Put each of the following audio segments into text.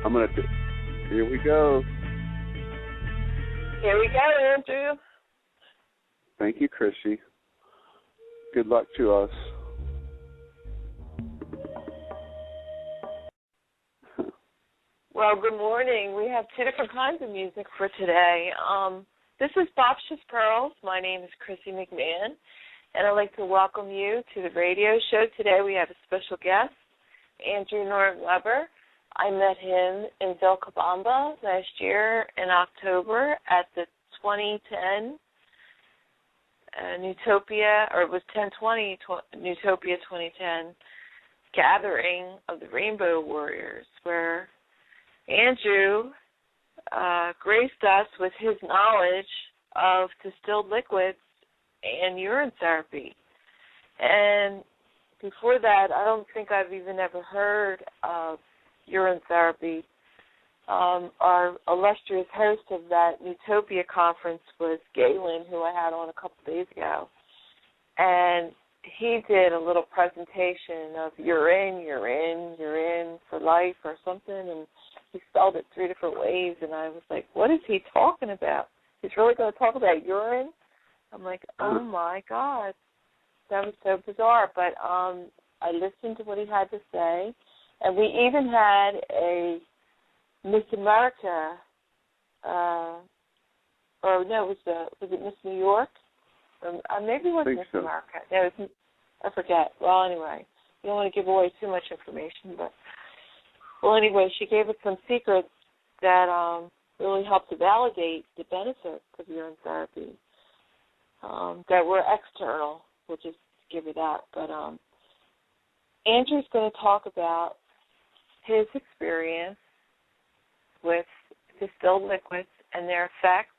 Here we go. Here we go, Andrew. Thank you, Chrissy. Good luck to us. Well, good morning. We have two different kinds of music for today. This is Bobsh's Pearls. My name is Chrissy McMahon, and I'd like to welcome you to the radio show. Today we have a special guest, Andrew Norton Webber. I met him in Vilcabamba last year in October at the 2010 Newtopia, or it was 1020 Newtopia 2010 gathering of the Rainbow Warriors, where Andrew graced us with his knowledge of distilled liquids and urine therapy. And before that, I don't think I've even ever heard of urine therapy. Our illustrious host of that Newtopia conference was Galen, who I had on a couple days ago. And he did a little presentation of urine for life or something, and he spelled it 3 different ways, and I was like, what is he talking about? He's really going to talk about urine? I'm like, oh, my God. That was so bizarre. But I listened to what he had to say, and we even had a Miss America, was it Miss New York? Maybe it was Miss America. No, I forget. Well, anyway, you don't want to give away too much information, but well, anyway, she gave us some secrets that really helped to validate the benefits of urine therapy that were external. We'll just give you that. But Andrew's going to talk about his experience with distilled liquids and their effects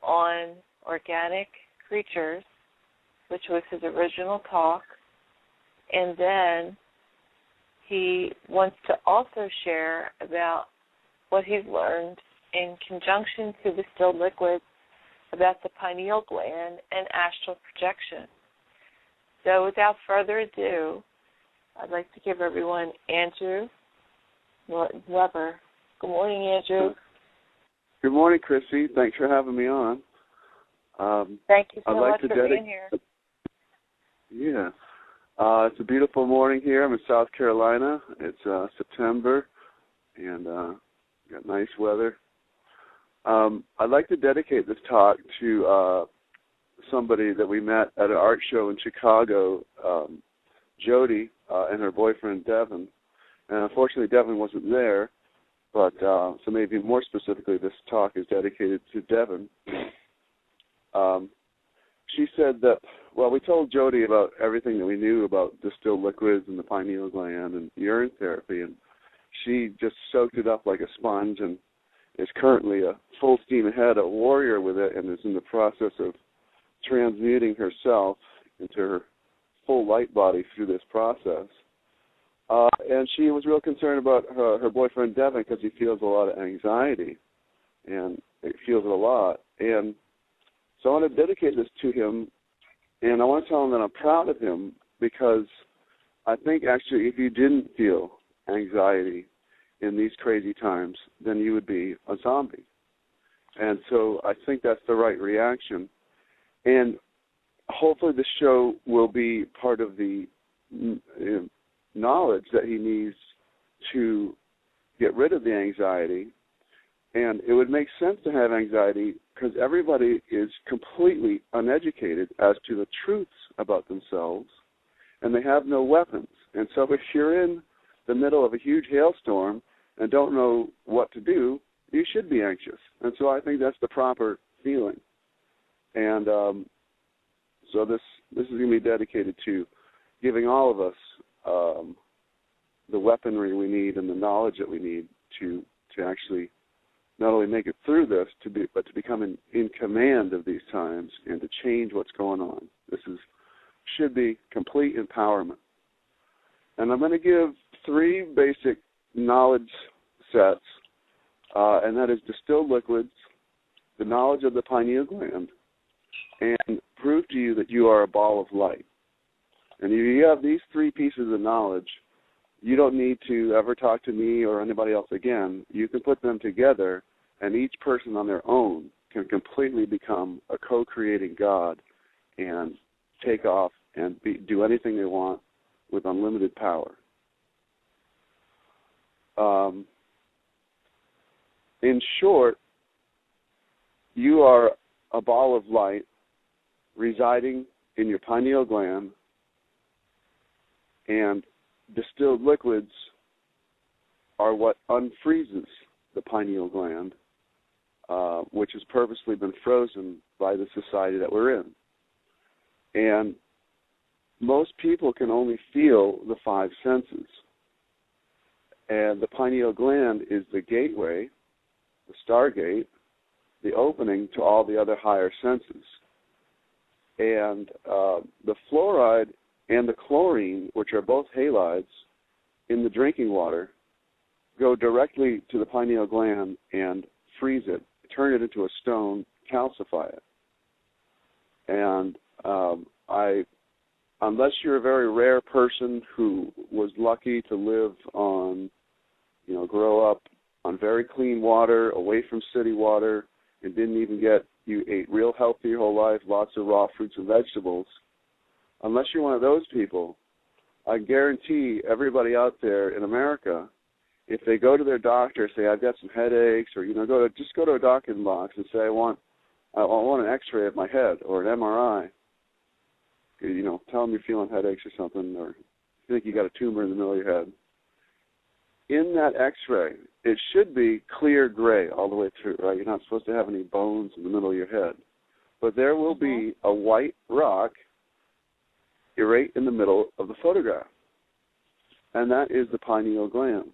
on organic creatures, which was his original talk. And then he wants to also share about what he's learned in conjunction to distilled liquids about the pineal gland and astral projection. So without further ado, I'd like to give everyone Andrew Norton Webber. Good morning, Andrew. Good morning, Chrissy. Thanks for having me on. Thank you so much for being here. Yeah. It's a beautiful morning here. I'm in South Carolina. It's September, and got nice weather. I'd like to dedicate this talk to somebody that we met at an art show in Chicago, Jody and her boyfriend, Devin. And unfortunately, Devin wasn't there, but so maybe more specifically, this talk is dedicated to Devin. She said that, well, we told Jody about everything that we knew about distilled liquids and the pineal gland and urine therapy, and she just soaked it up like a sponge and is currently a full steam ahead, a warrior with it, and is in the process of transmuting herself into her full light body through this process. And she was real concerned about her boyfriend, Devin, because he feels a lot of anxiety, and he feels it a lot. And so I want to dedicate this to him, and I want to tell him that I'm proud of him, because I think actually if you didn't feel anxiety in these crazy times, then you would be a zombie. And so I think that's the right reaction. And hopefully the show will be part of the knowledge that he needs to get rid of the anxiety. And it would make sense to have anxiety because everybody is completely uneducated as to the truths about themselves, and they have no weapons. And so if you're in the middle of a huge hailstorm and don't know what to do, you should be anxious. And so I think that's the proper feeling. And so this is going to be dedicated to giving all of us the weaponry we need and the knowledge that we need to actually not only make it through this, but to become in command of these times and to change what's going on. This should be complete empowerment. And I'm going to give 3 basic knowledge sets, and that is distilled liquids, the knowledge of the pineal gland, and prove to you that you are a ball of light. And if you have these 3 pieces of knowledge, you don't need to ever talk to me or anybody else again. You can put them together, and each person on their own can completely become a co-creating God and take off and do anything they want with unlimited power. In short, you are a ball of light residing in your pineal gland, and distilled liquids are what unfreezes the pineal gland, which has purposely been frozen by the society that we're in. And most people can only feel the five senses. And the pineal gland is the gateway, the stargate, the opening to all the other higher senses. And the fluoride and the chlorine, which are both halides in the drinking water, go directly to the pineal gland and freeze it, turn it into a stone, calcify it. And unless you're a very rare person who was lucky to live on, grow up on very clean water, away from city water, and you ate real healthy your whole life, lots of raw fruits and vegetables, unless you're one of those people, I guarantee everybody out there in America, if they go to their doctor, say, I've got some headaches, or, just go to a doctor's box and say, I want an x-ray of my head or an MRI. Tell them you're feeling headaches or something, or you think you got a tumor in the middle of your head. In that x-ray, it should be clear gray all the way through, right? You're not supposed to have any bones in the middle of your head. But there will be a white rock right in the middle of the photograph. And that is the pineal gland.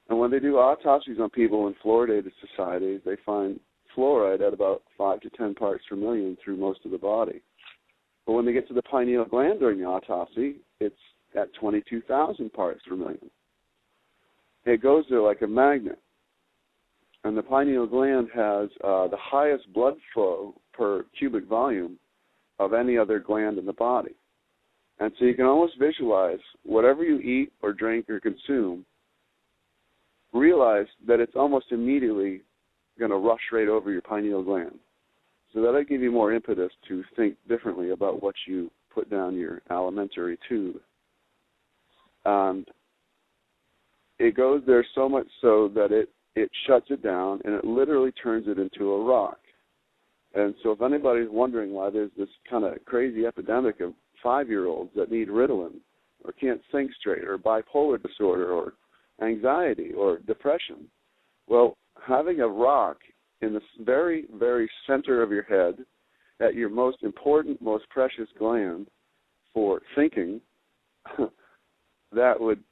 And when they do autopsies on people in fluoridated societies, they find fluoride at about 5 to 10 parts per million through most of the body. But when they get to the pineal gland during the autopsy, it's at 22,000 parts per million. It goes there like a magnet. And the pineal gland has the highest blood flow per cubic volume of any other gland in the body. And so you can almost visualize whatever you eat or drink or consume, realize that it's almost immediately going to rush right over your pineal gland. So that'll give you more impetus to think differently about what you put down your alimentary tube. And it goes there so much so that it shuts it down, and it literally turns it into a rock. And so if anybody's wondering why there's this kind of crazy epidemic of 5-year-olds that need Ritalin or can't think straight or bipolar disorder or anxiety or depression, well, having a rock in the very, very center of your head at your most important, most precious gland for thinking, that would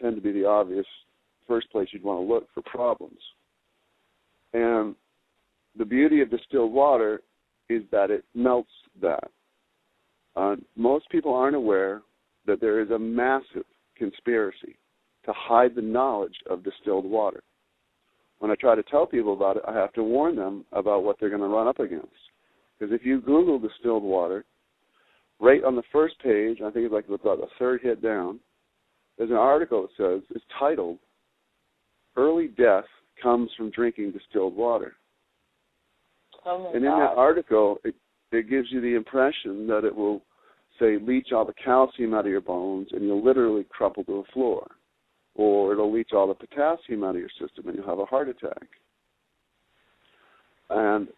tend to be the obvious first place you'd want to look for problems. And the beauty of distilled water is that it melts that. Most people aren't aware that there is a massive conspiracy to hide the knowledge of distilled water. When I try to tell people about it, I have to warn them about what they're going to run up against. Because if you Google distilled water, right on the first page, I think it's like about the third hit down, there's an article that says, it's titled, Early Death Comes from Drinking Distilled Water. Oh my and in God. that article, it gives you the impression that it will, say, leach all the calcium out of your bones and you'll literally crumple to the floor. Or it'll leach all the potassium out of your system and you'll have a heart attack. And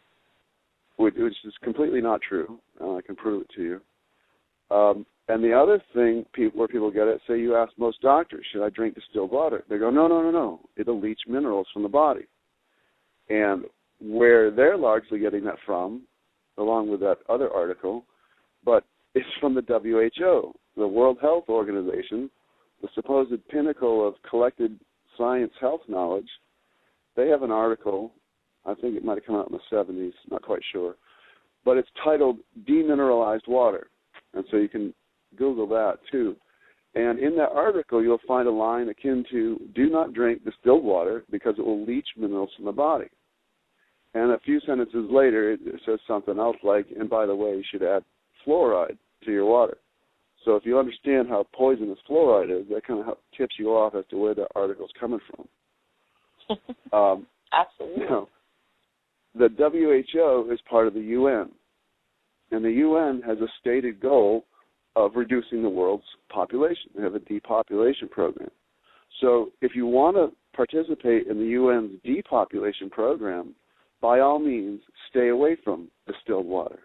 which is completely not true. I can prove it to you. And the other thing where people get it, say you ask most doctors, should I drink distilled water? They go, no. It'll leach minerals from the body. And where they're largely getting that from, along with that other article, but it's from the WHO, the World Health Organization, the supposed pinnacle of collected science health knowledge. They have an article, I think it might have come out in the 70s, not quite sure, but it's titled Demineralized Water. And so you can Google that too. And in that article, you'll find a line akin to, do not drink distilled water because it will leach minerals from the body. And a few sentences later, it says something else like, and by the way, you should add fluoride to your water. So if you understand how poisonous fluoride is, that kind of tips you off as to where the article's coming from. Absolutely. The WHO is part of the UN, and the UN has a stated goal of reducing the world's population. They have a depopulation program. So if you want to participate in the UN's depopulation program, by all means, stay away from distilled water.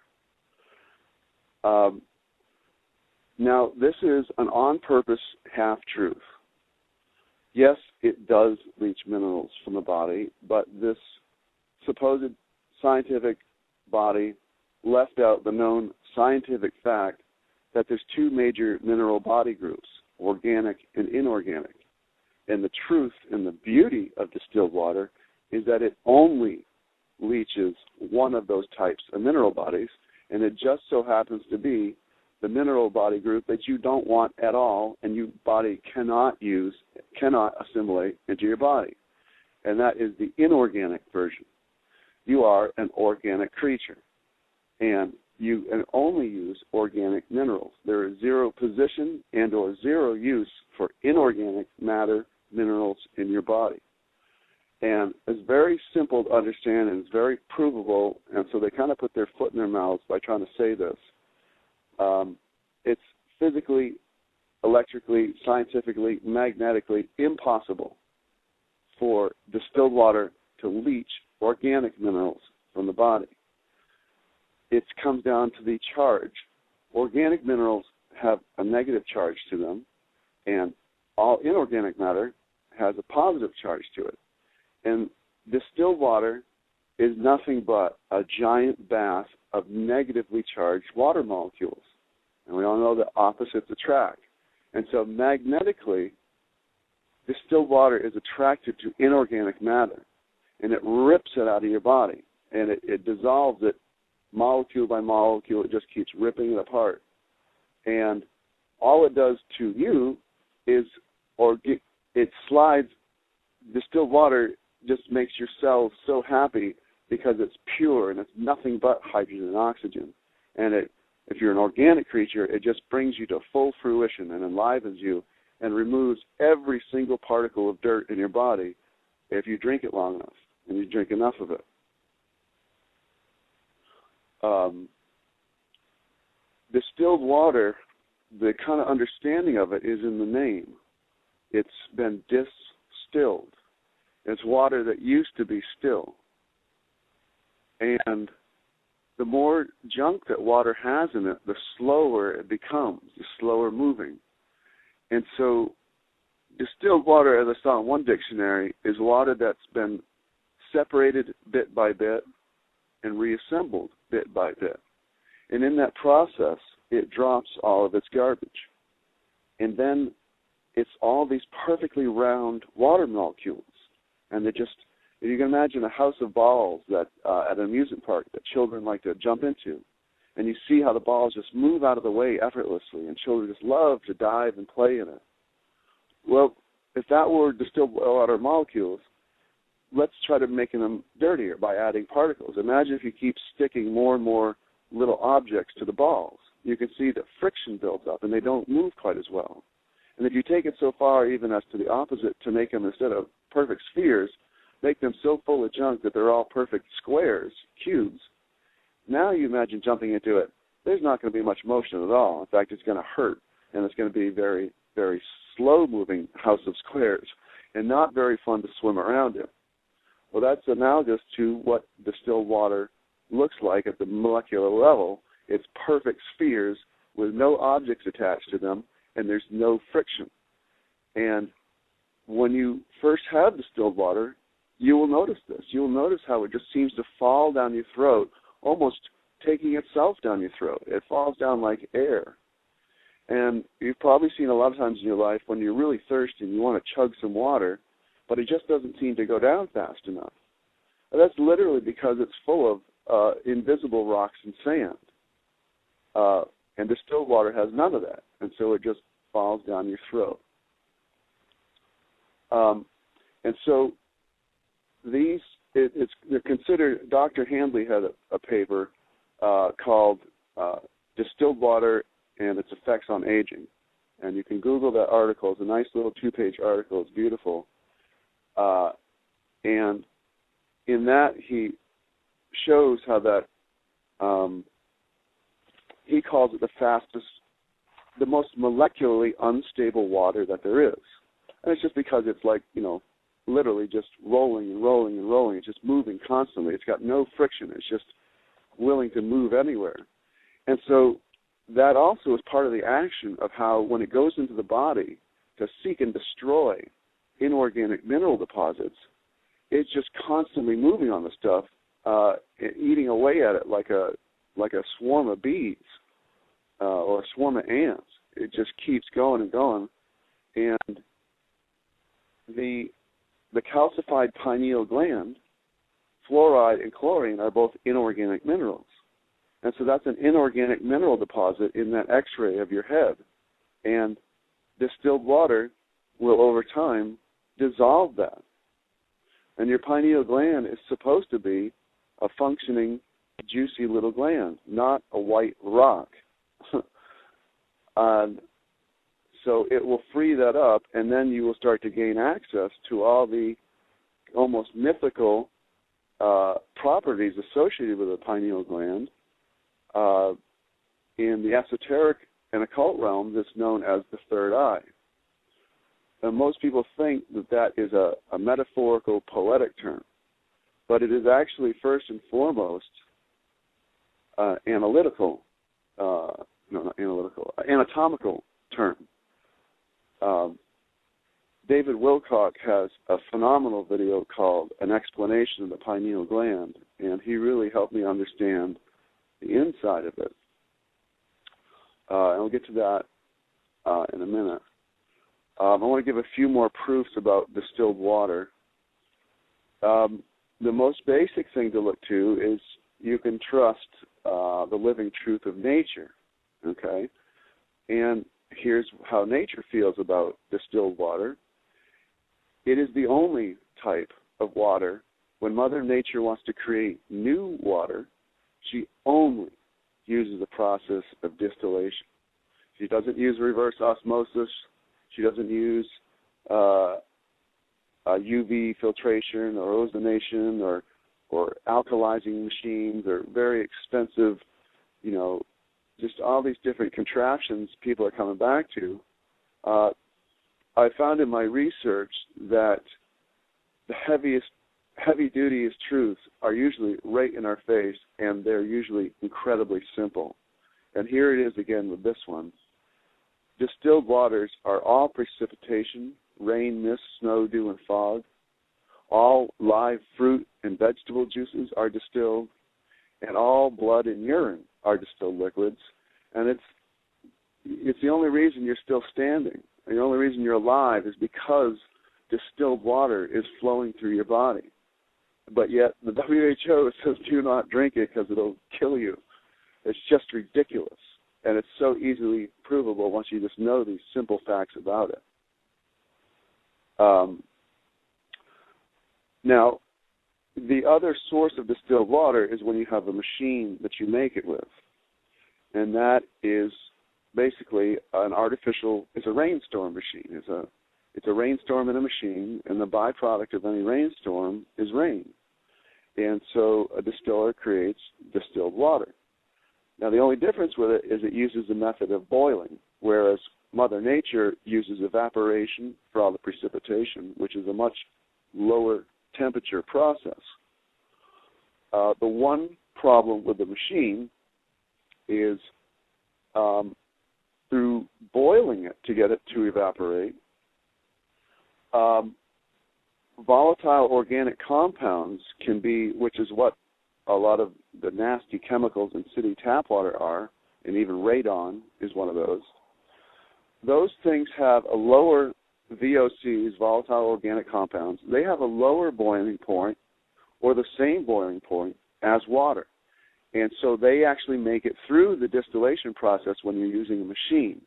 Now, this is an on-purpose half-truth. Yes, it does leach minerals from the body, but this supposed scientific body left out the known scientific fact that there's two major mineral body groups, organic and inorganic. And the truth and the beauty of distilled water is that it only leaches one of those types of mineral bodies, and it just so happens to be the mineral body group that you don't want at all and your body cannot assimilate into your body. And that is the inorganic version. You are an organic creature, and you can only use organic minerals. There is zero position and or zero use for inorganic matter, minerals in your body. And it's very simple to understand, and it's very provable, and so they kind of put their foot in their mouths by trying to say this. It's physically, electrically, scientifically, magnetically impossible for distilled water to leach organic minerals from the body. It comes down to the charge. Organic minerals have a negative charge to them, and all inorganic matter has a positive charge to it. And distilled water is nothing but a giant bath of negatively charged water molecules. And we all know that opposites attract. And so magnetically, distilled water is attracted to inorganic matter, and it rips it out of your body, and it dissolves it molecule by molecule. It just keeps ripping it apart. And all it does to you is, it slides, distilled water just makes your cells so happy because it's pure and it's nothing but hydrogen and oxygen. And if you're an organic creature, it just brings you to full fruition and enlivens you and removes every single particle of dirt in your body if you drink it long enough and you drink enough of it. Distilled water, the kind of understanding of it is in the name. It's been distilled. It's water that used to be still. And the more junk that water has in it, the slower it becomes, the slower moving. And so distilled water, as I saw in one dictionary, is water that's been separated bit by bit and reassembled bit by bit. And in that process, it drops all of its garbage. And then it's all these perfectly round water molecules. And they just, if you can imagine a house of balls that at an amusement park that children like to jump into, and you see how the balls just move out of the way effortlessly, and children just love to dive and play in it. Well, if that were distilled water molecules, let's try to make them dirtier by adding particles. Imagine if you keep sticking more and more little objects to the balls. You can see that friction builds up, and they don't move quite as well. And if you take it so far, even as to the opposite, to make them, instead of perfect spheres, make them so full of junk that they're all perfect squares, cubes, now you imagine jumping into it. There's not going to be much motion at all. In fact, it's going to hurt, and it's going to be very, very slow-moving house of squares and not very fun to swim around in. Well, that's analogous to what distilled water looks like at the molecular level. It's perfect spheres with no objects attached to them, and there's no friction. And when you first have distilled water, you will notice this. You will notice how it just seems to fall down your throat, almost taking itself down your throat. It falls down like air. And you've probably seen a lot of times in your life when you're really thirsty and you want to chug some water, but it just doesn't seem to go down fast enough. And that's literally because it's full of invisible rocks and sand. And distilled water has none of that, and so it just falls down your throat. And so they're considered, Dr. Handley had a paper called Distilled Water and its effects on aging. And you can Google that article. It's a nice little 2-page article. It's beautiful. And in that, he shows how that he calls it the most molecularly unstable water that there is. And it's just because it's like, literally just rolling and rolling and rolling. It's just moving constantly. It's got no friction. It's just willing to move anywhere. And so that also is part of the action of how when it goes into the body to seek and destroy inorganic mineral deposits, it's just constantly moving on the stuff, eating away at it like a swarm of bees or a swarm of ants. It just keeps going and going. And the calcified pineal gland, fluoride and chlorine are both inorganic minerals. And so that's an inorganic mineral deposit in that X-ray of your head. And distilled water will, over time, dissolve that. And your pineal gland is supposed to be a functioning, juicy little gland, not a white rock. So it will free that up, and then you will start to gain access to all the almost mythical properties associated with the pineal gland in the esoteric and occult realm that's known as the third eye. And most people think that is a metaphorical, poetic term, but it is actually first and foremost anatomical term. David Wilcock has a phenomenal video called An Explanation of the Pineal Gland, and he really helped me understand the inside of it. And we'll get to that in a minute. I want to give a few more proofs about distilled water. The most basic thing to look to is you can trust the living truth of nature, okay? And here's how nature feels about distilled water. It is the only type of water, when Mother Nature wants to create new water, she only uses the process of distillation. She doesn't use reverse osmosis. She doesn't use UV filtration or ozonation or alkalizing machines or very expensive, just all these different contraptions people are coming back to. I found in my research that the heavy-duty truths are usually right in our face, and they're usually incredibly simple. And here it is again with this one. Distilled waters are all precipitation, rain, mist, snow, dew, and fog. All live fruit and vegetable juices are distilled, and all blood and urine are distilled liquids. And it's the only reason you're still standing. The only reason you're alive is because distilled water is flowing through your body. But yet the WHO says do not drink it because it'll kill you. It's just ridiculous. And it's so easily provable once you just know these simple facts about it. Now, the other source of distilled water is when you have a machine that you make it with. And that is basically it's a rainstorm machine. It's a rainstorm in a machine, and the byproduct of any rainstorm is rain. And so a distiller creates distilled water. Now, the only difference with it is it uses the method of boiling, whereas Mother Nature uses evaporation for all the precipitation, which is a much lower temperature process. The one problem with the machine is through boiling it to get it to evaporate, volatile organic compounds can be, which is what a lot of the nasty chemicals in city tap water are, and even radon is one of those. Those things have a lower VOCs, volatile organic compounds. They have a lower boiling point or the same boiling point as water. And so they actually make it through the distillation process when you're using a machine.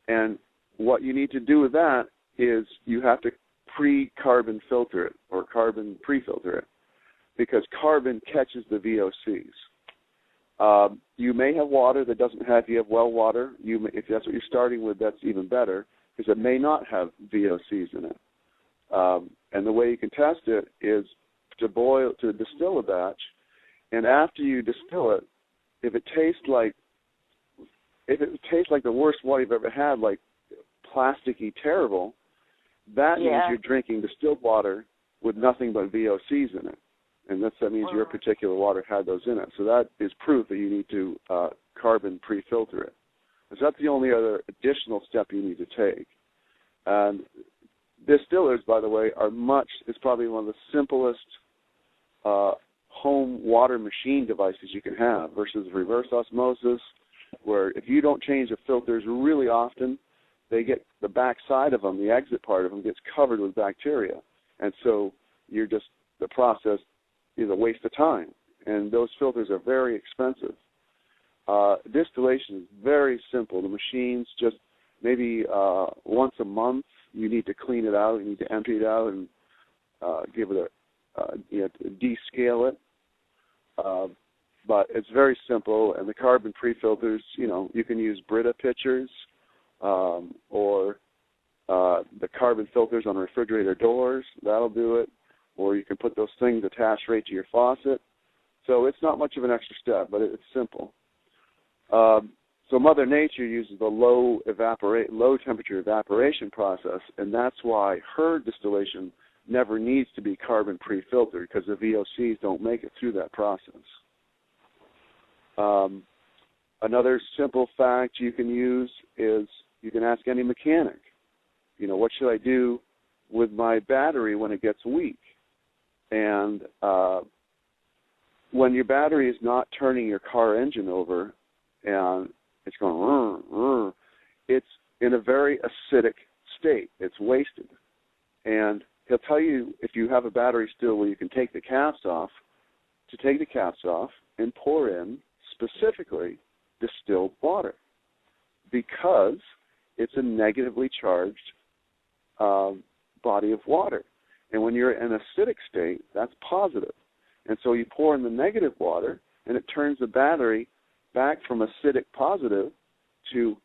And what you need to do with that is you have to pre-carbon filter it or carbon pre-filter it, because carbon catches the VOCs. You may have water that doesn't have, if you have well water, if that's what you're starting with, that's even better, because it may not have VOCs in it. And the way you can test it is to distill a batch, and after you distill it, if it tastes like the worst water you've ever had, like plasticky terrible, that means you're drinking distilled water with nothing but VOCs in it. And that means your particular water had those in it. So that is proof that you need to carbon pre-filter it. So that's the only other additional step you need to take. And distillers, by the way, it's probably one of the simplest home water machine devices you can have versus reverse osmosis, where if you don't change the filters really often, the back side of them, the exit part of them, gets covered with bacteria. And so the process is a waste of time. And those filters are very expensive. Distillation is very simple. The machine's just maybe once a month, you need to clean it out, you need to empty it out and give it descale it. But it's very simple, and the carbon pre-filters, you can use Brita pitchers or the carbon filters on refrigerator doors. That'll do it. Or you can put those things attached right to your faucet. So it's not much of an extra step, but it's simple. So Mother Nature uses the low temperature evaporation process, and that's why her distillation never needs to be carbon pre-filtered, because the VOCs don't make it through that process. Another simple fact you can use is you can ask any mechanic, what should I do with my battery when it gets weak? And when your battery is not turning your car engine over and it's going, it's in a very acidic state. It's wasted. And he'll tell you, if you have a battery still where you can take the caps off, to take the caps off and pour in specifically distilled water, because it's a negatively charged body of water. And when you're in an acidic state, that's positive. And so you pour in the negative water, and it turns the battery back from acidic positive to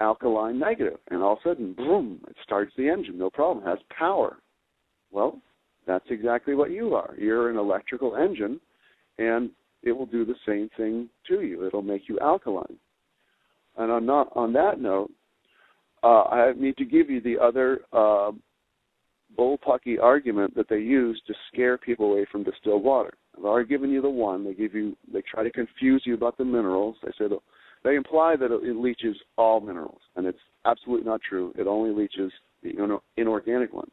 alkaline negative. And all of a sudden, boom, it starts the engine, no problem, it has power. Well, that's exactly what you are. You're an electrical engine, and it will do the same thing to you. It'll make you alkaline. And on that note, I need to give you the other bullpucky argument that they use to scare people away from distilled water. I've already given you the one. They try to confuse you about the minerals. They imply that it leaches all minerals, and it's absolutely not true. It only leaches the inorganic ones.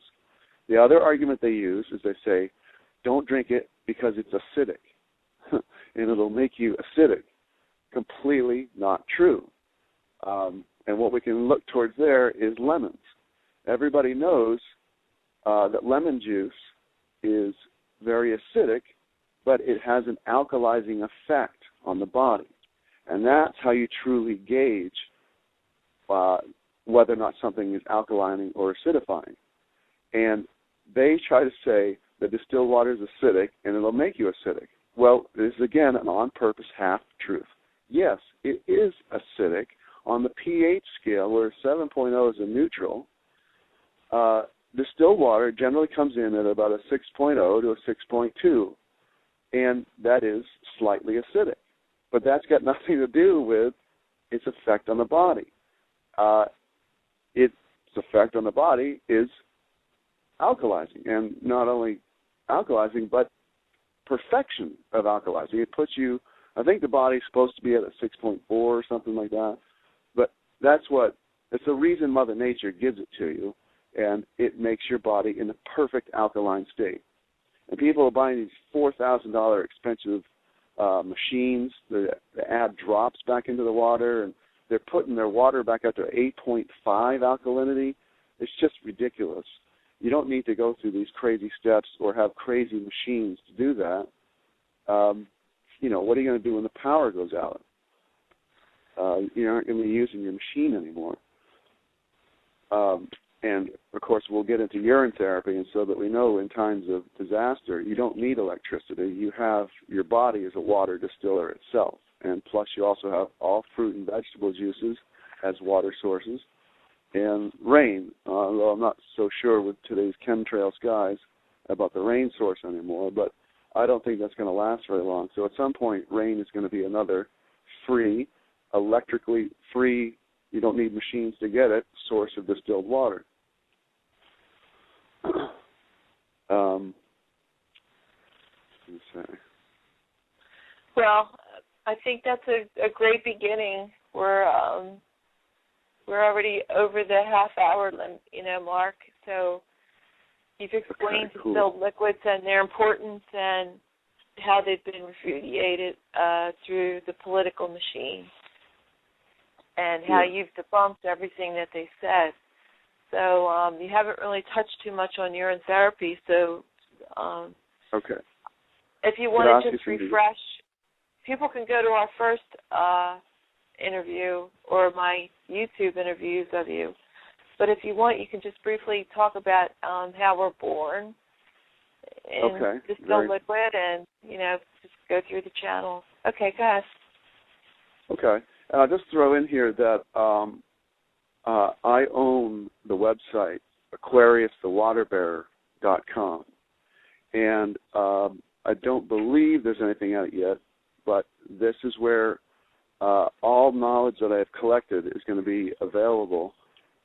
The other argument they use is they say, don't drink it because it's acidic, and it'll make you acidic. Completely not true. And what we can look towards there is lemons. Everybody knows that lemon juice is very acidic, but it has an alkalizing effect on the body. And that's how you truly gauge whether or not something is alkalining or acidifying. And they try to say that distilled water is acidic and it'll make you acidic. Well, this is, again, an on-purpose half-truth. Yes, it is acidic. On the pH scale, where 7.0 is a neutral, distilled water generally comes in at about a 6.0 to a 6.2, and that is slightly acidic. But that's got nothing to do with its effect on the body. Its effect on the body is alkalizing, and not only alkalizing, but perfection of alkalizing. It puts you, I think the body's supposed to be at a 6.4 or something like that, but it's the reason Mother Nature gives it to you, and it makes your body in the perfect alkaline state. And people are buying these $4,000 expensive machines that add drops back into the water, and they're putting their water back up to 8.5 alkalinity. It's just ridiculous. You don't need to go through these crazy steps or have crazy machines to do that. What are you going to do when the power goes out? You aren't going to be using your machine anymore. And, of course, we'll get into urine therapy, and so that we know in times of disaster, you don't need electricity. You have your body as a water distiller itself, and plus you also have all fruit and vegetable juices as water sources, and rain, although I'm not so sure with today's chemtrail skies about the rain source anymore, but I don't think that's going to last very long. So at some point, rain is going to be another free, electrically free, you don't need machines to get it, source of distilled water. Well, I think that's a great beginning. We're already over the half-hour mark. So you've explained distilled liquids and their importance and how they've been repudiated through the political machine, and how you've debunked everything that they said. So you haven't really touched too much on urine therapy. So if you want to just refresh, people can go to our first interview or my YouTube interviews of you. But if you want, you can just briefly talk about how we're born in distilled liquid and, just go through the channel. Okay, go ahead. Okay. I'll just throw in here that I own the website AquariusTheWaterBearer.com. And I don't believe there's anything out yet, but this is where all knowledge that I have collected is going to be available,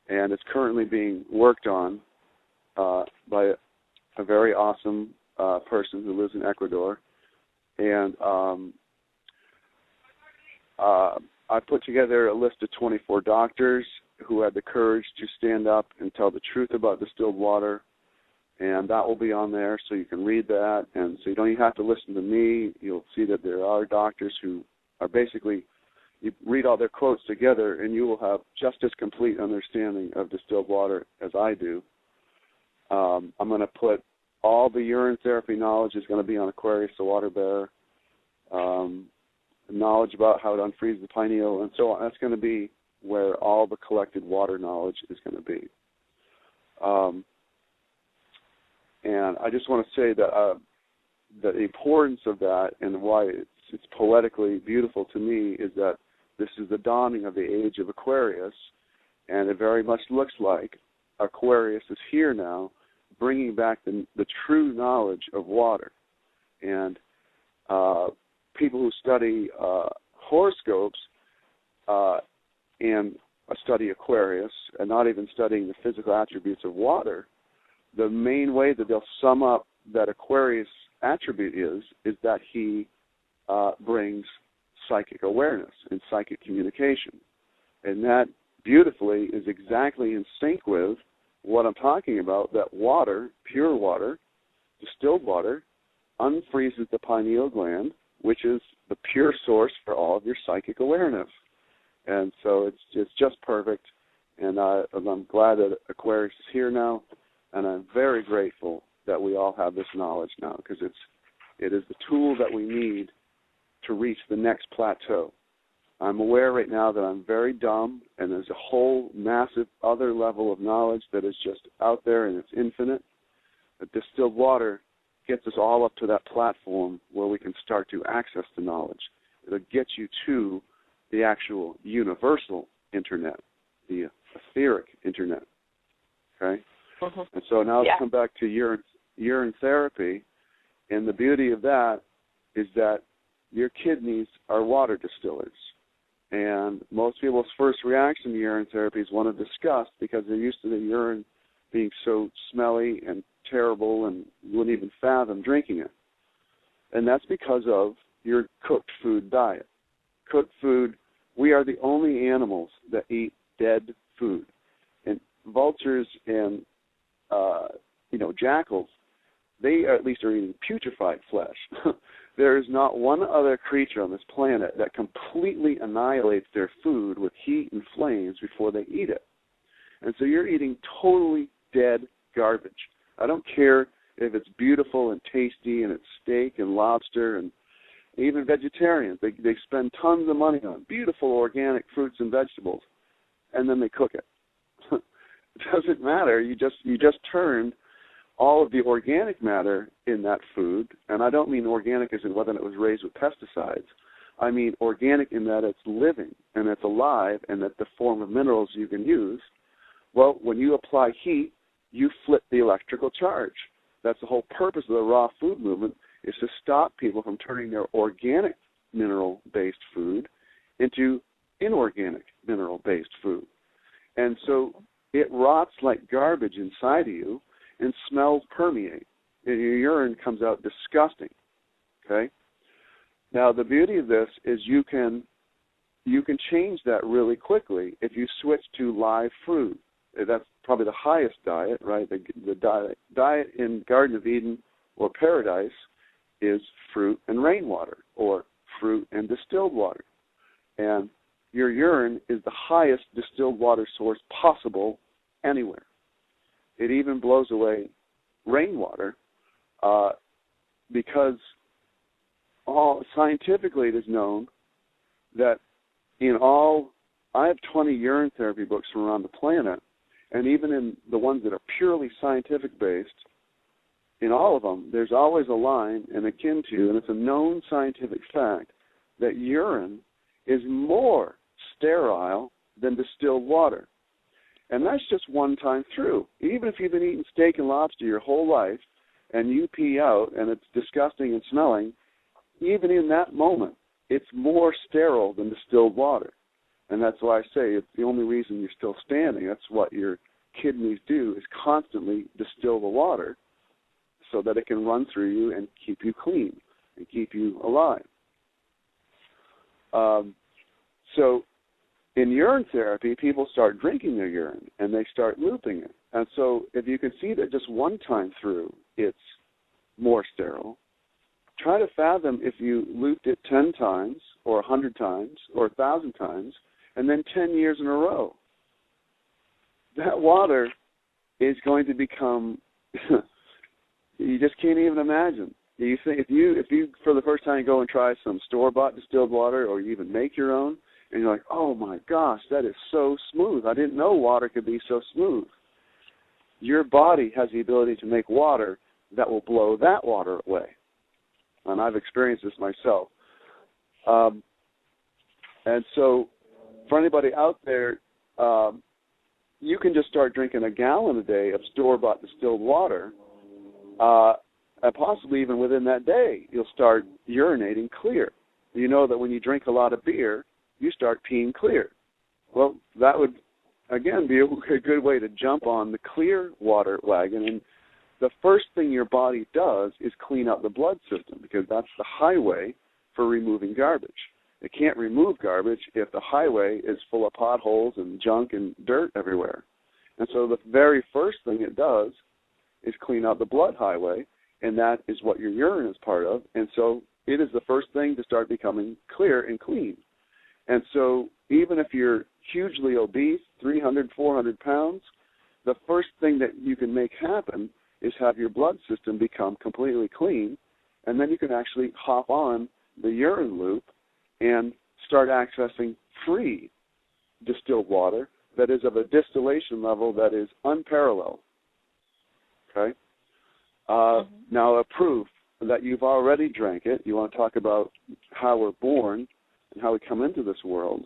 and it's currently being worked on by a very awesome person who lives in Ecuador. And I put together a list of 24 doctors who had the courage to stand up and tell the truth about distilled water, and that will be on there so you can read that. And so you don't even have to listen to me. You'll see that there are doctors who are basically, you read all their quotes together and you will have just as complete understanding of distilled water as I do. I'm going to put all the urine therapy knowledge is going to be on Aquarius the Water Bearer. Knowledge about how to unfreeze the pineal and so on. That's going to be where all the collected water knowledge is going to be. And I just want to say that the importance of that and why it's poetically beautiful to me is that this is the dawning of the age of Aquarius, and it very much looks like Aquarius is here now, bringing back the true knowledge of water. And people who study horoscopes and study Aquarius and not even studying the physical attributes of water, the main way that they'll sum up that Aquarius attribute is that he brings psychic awareness and psychic communication. And that beautifully is exactly in sync with what I'm talking about, that water, pure water, distilled water, unfreezes the pineal gland, which is the pure source for all of your psychic awareness. And so it's just perfect, and I'm glad that Aquarius is here now, and I'm very grateful that we all have this knowledge now, because it is the tool that we need to reach the next plateau. I'm aware right now that I'm very dumb, and there's a whole massive other level of knowledge that is just out there, and it's infinite. But distilled water gets us all up to that platform where we can start to access the knowledge. It'll get you to the actual universal internet, the etheric internet. Okay? Mm-hmm. And so now let's come back to urine therapy. And the beauty of that is that your kidneys are water distillers. And most people's first reaction to urine therapy is one of disgust, because they're used to the urine being so smelly and terrible and wouldn't even fathom drinking it. And that's because of your cooked food diet. Cooked food, we are the only animals that eat dead food. And vultures and, jackals, they at least are eating putrefied flesh. There is not one other creature on this planet that completely annihilates their food with heat and flames before they eat it. And so you're eating totally dead garbage. I don't care if it's beautiful and tasty and it's steak and lobster, and even vegetarians, they spend tons of money on beautiful organic fruits and vegetables, and then they cook it. It doesn't matter. You just turned all of the organic matter in that food, and I don't mean organic as in whether it was raised with pesticides, I mean organic in that it's living and it's alive and that the form of minerals you can use. Well, when you apply heat, you flip the electrical charge. That's the whole purpose of the raw food movement, is to stop people from turning their organic mineral-based food into inorganic mineral-based food. And so it rots like garbage inside of you, and smells permeate. And your urine comes out disgusting. Okay? Now, the beauty of this is you can change that really quickly if you switch to live fruit. That's probably the highest diet, right? The diet in Garden of Eden or Paradise is fruit and rainwater, or fruit and distilled water. And your urine is the highest distilled water source possible anywhere. It even blows away rainwater because scientifically it is known that I have 20 urine therapy books from around the planet, and even in the ones that are purely scientific-based, in all of them, there's always a line and akin to, and it's a known scientific fact, that urine is more sterile than distilled water. And that's just one time through. Even if you've been eating steak and lobster your whole life and you pee out and it's disgusting and smelling, even in that moment, it's more sterile than distilled water. And that's why I say it's the only reason you're still standing. That's what your kidneys do, is constantly distill the water so that it can run through you and keep you clean and keep you alive. So in urine therapy, people start drinking their urine and they start looping it. And so if you can see that just one time through it's more sterile, try to fathom if you looped it 10 times or 100 times or 1,000 times and then 10 years in a row. That water is going to become, you just can't even imagine. You think if you for the first time go and try some store-bought distilled water, or you even make your own, and you're like, oh my gosh, that is so smooth. I didn't know water could be so smooth. Your body has the ability to make water that will blow that water away. And I've experienced this myself. And so for anybody out there, you can just start drinking a gallon a day of store-bought distilled water, and possibly even within that day, you'll start urinating clear. You know that when you drink a lot of beer, you start peeing clear. Well, that would, again, be a good way to jump on the clear water wagon. And the first thing your body does is clean out the blood system, because that's the highway for removing garbage. It can't remove garbage if the highway is full of potholes and junk and dirt everywhere. And so the very first thing it does is clean out the blood highway, and that is what your urine is part of. And so it is the first thing to start becoming clear and clean. And so even if you're hugely obese, 300, 400 pounds, the first thing that you can make happen is have your blood system become completely clean, and then you can actually hop on the urine loop and start accessing free distilled water that is of a distillation level that is unparalleled. Okay? Now, a proof that you've already drank it, you want to talk about how we're born and how we come into this world.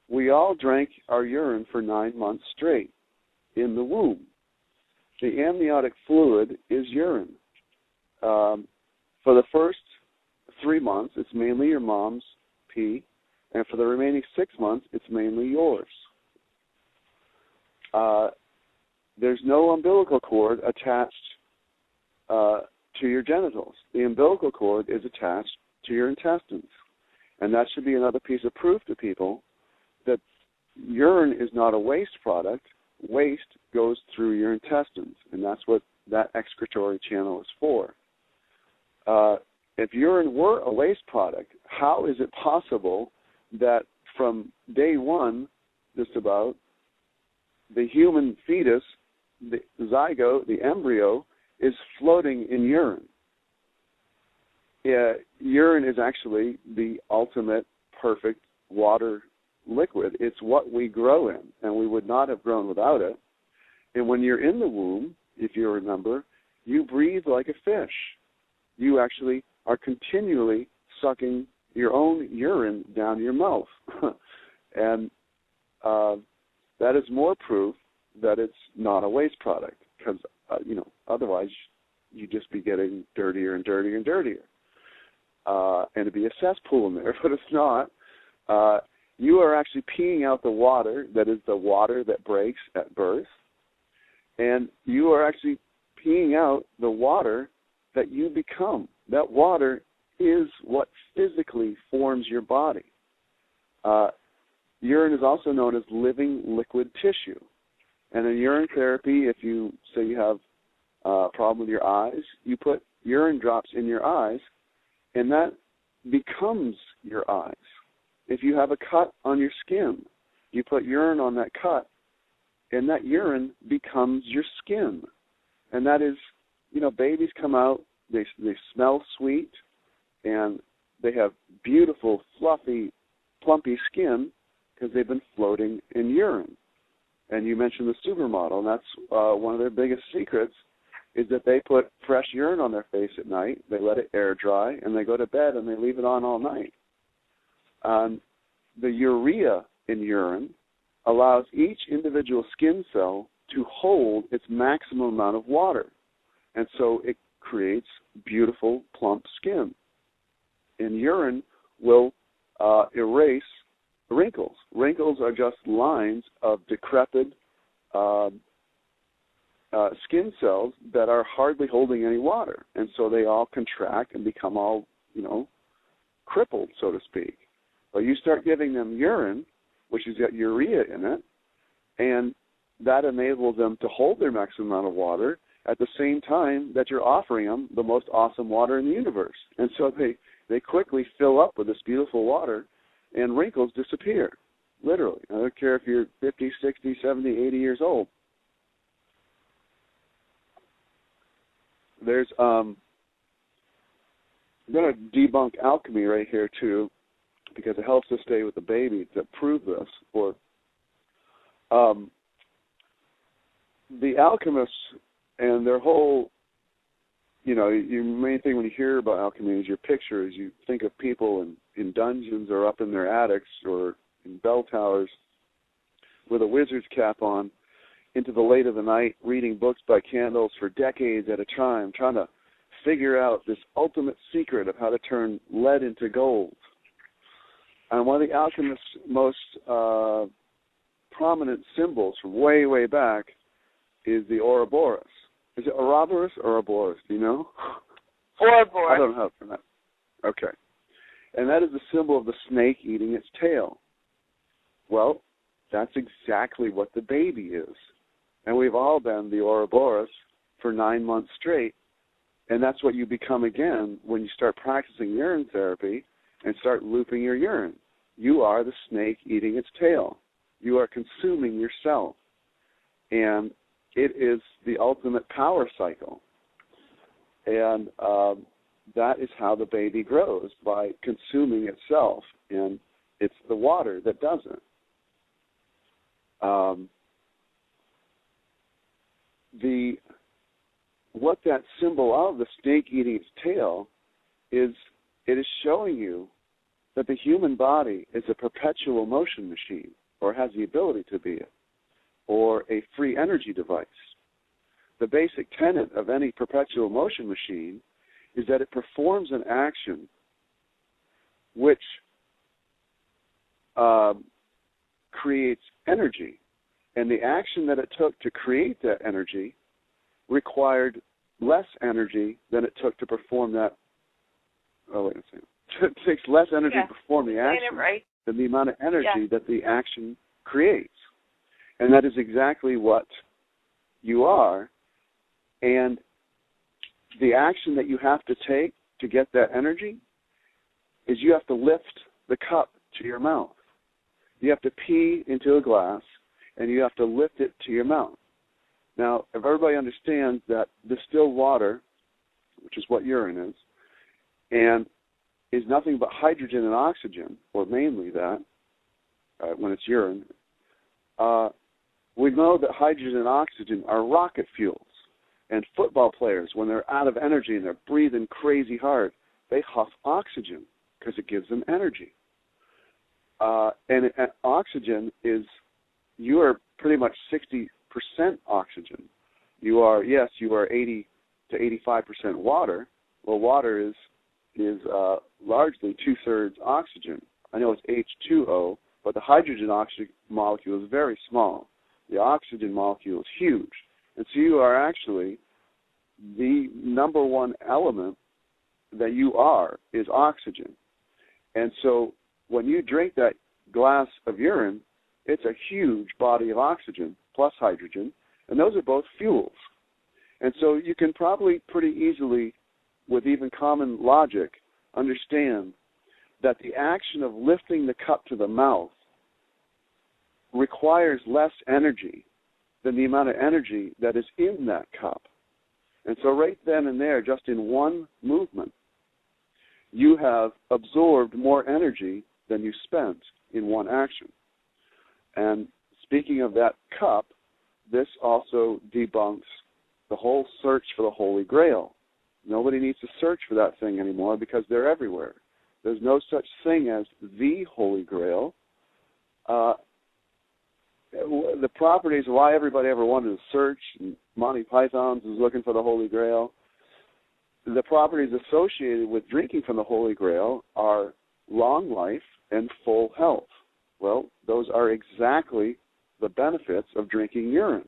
We all drank our urine for 9 months straight in the womb. The amniotic fluid is urine. For the first 3 months, it's mainly your mom's pee, and for the remaining 6 months, it's mainly yours. There's no umbilical cord attached to your genitals. The umbilical cord is attached to your intestines. And that should be another piece of proof to people that urine is not a waste product. Waste goes through your intestines, and that's what that excretory channel is for. If urine were a waste product, how is it possible that from day one, just about, the human fetus, the zygote, the embryo, is floating in urine? Urine is actually the ultimate perfect water liquid. It's what we grow in, and we would not have grown without it. And when you're in the womb, if you remember, you breathe like a fish. You actually are continually sucking your own urine down your mouth. And that is more proof that it's not a waste product, because, otherwise you'd just be getting dirtier and dirtier and dirtier. And it'd be a cesspool in there, but it's not. You are actually peeing out the water that is the water that breaks at birth, and you are actually peeing out the water that you become. That water is what physically forms your body. Urine is also known as living liquid tissue. And in urine therapy, if you say you have a problem with your eyes, you put urine drops in your eyes, and that becomes your eyes. If you have a cut on your skin, you put urine on that cut, and that urine becomes your skin. And that is, babies come out, they smell sweet, and they have beautiful, fluffy, plumpy skin because they've been floating in urine. And you mentioned the supermodel, and that's one of their biggest secrets, is that they put fresh urine on their face at night, they let it air dry, and they go to bed and they leave it on all night. The urea in urine allows each individual skin cell to hold its maximum amount of water, and so it creates beautiful, plump skin. And urine will erase wrinkles. Wrinkles are just lines of decrepit skin cells that are hardly holding any water, and so they all contract and become all, crippled, so to speak. But you start giving them urine, which has got urea in it, and that enables them to hold their maximum amount of water at the same time that you're offering them the most awesome water in the universe. And so they quickly fill up with this beautiful water, and wrinkles disappear, literally. I don't care if you're 50, 60, 70, 80 years old. I'm going to debunk alchemy right here, too, because it helps us stay with the baby to prove this. Or the alchemists and their whole, your main thing when you hear about alchemy is your pictures. You think of people in dungeons or up in their attics or in bell towers with a wizard's cap on into the late of the night, reading books by candles for decades at a time, trying to figure out this ultimate secret of how to turn lead into gold. And one of the alchemists' most prominent symbols from way, way back is the Ouroboros. Is it Ouroboros or Ouroboros? Do you know? Ouroboros. I don't know how to pronounce it. Okay. And that is the symbol of the snake eating its tail. Well, that's exactly what the baby is. And we've all been the Ouroboros for 9 months straight. And that's what you become again when you start practicing urine therapy and start looping your urine. You are the snake eating its tail. You are consuming yourself. And it is the ultimate power cycle. And that is how the baby grows, by consuming itself. And it's the water that does it. What that symbol of the snake eating its tail is, it is showing you that the human body is a perpetual motion machine, or has the ability to be it, or a free energy device. The basic tenet of any perpetual motion machine is that it performs an action which creates energy, and the action that it took to create that energy required less energy than it took to perform that. Oh, wait a second. It takes less energy to perform the action than the amount of energy that the action creates. And that is exactly what you are. And the action that you have to take to get that energy is you have to lift the cup to your mouth. You have to pee into a glass, and you have to lift it to your mouth. Now, if everybody understands that distilled water, which is what urine is, and is nothing but hydrogen and oxygen, or mainly that, when it's urine, we know that hydrogen and oxygen are rocket fuels. And football players, when they're out of energy and they're breathing crazy hard, they huff oxygen. because it gives them energy. And oxygen is, you are pretty much 60% oxygen. You are 80 to 85% water. Well, water is largely 2/3 oxygen. I know it's H2O, but the hydrogen-oxygen molecule is very small. The oxygen molecule is huge. And so you are actually, the number one element that you are is oxygen. And so when you drink that glass of urine, it's a huge body of oxygen plus hydrogen, and those are both fuels. And so you can probably pretty easily, with even common logic, understand that the action of lifting the cup to the mouth requires less energy than the amount of energy that is in that cup. And so right then and there, just in one movement, you have absorbed more energy than you spent in one action. And speaking of that cup, this also debunks the whole search for the Holy Grail. Nobody needs to search for that thing anymore because they're everywhere. There's no such thing as the Holy Grail. The properties of why everybody ever wanted to search, and Monty Python's was looking for the Holy Grail, the properties associated with drinking from the Holy Grail are long life and full health. Well, those are exactly the benefits of drinking urine.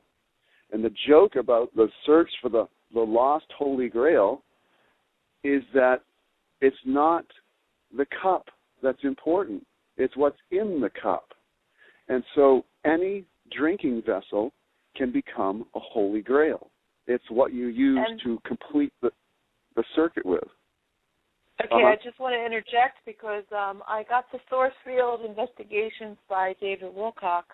And the joke about the search for the lost Holy Grail is that it's not the cup that's important. It's what's in the cup. And so any drinking vessel can become a Holy Grail. It's what you use to complete the circuit with. Okay, I just want to interject because I got the source field investigations by David Wilcock,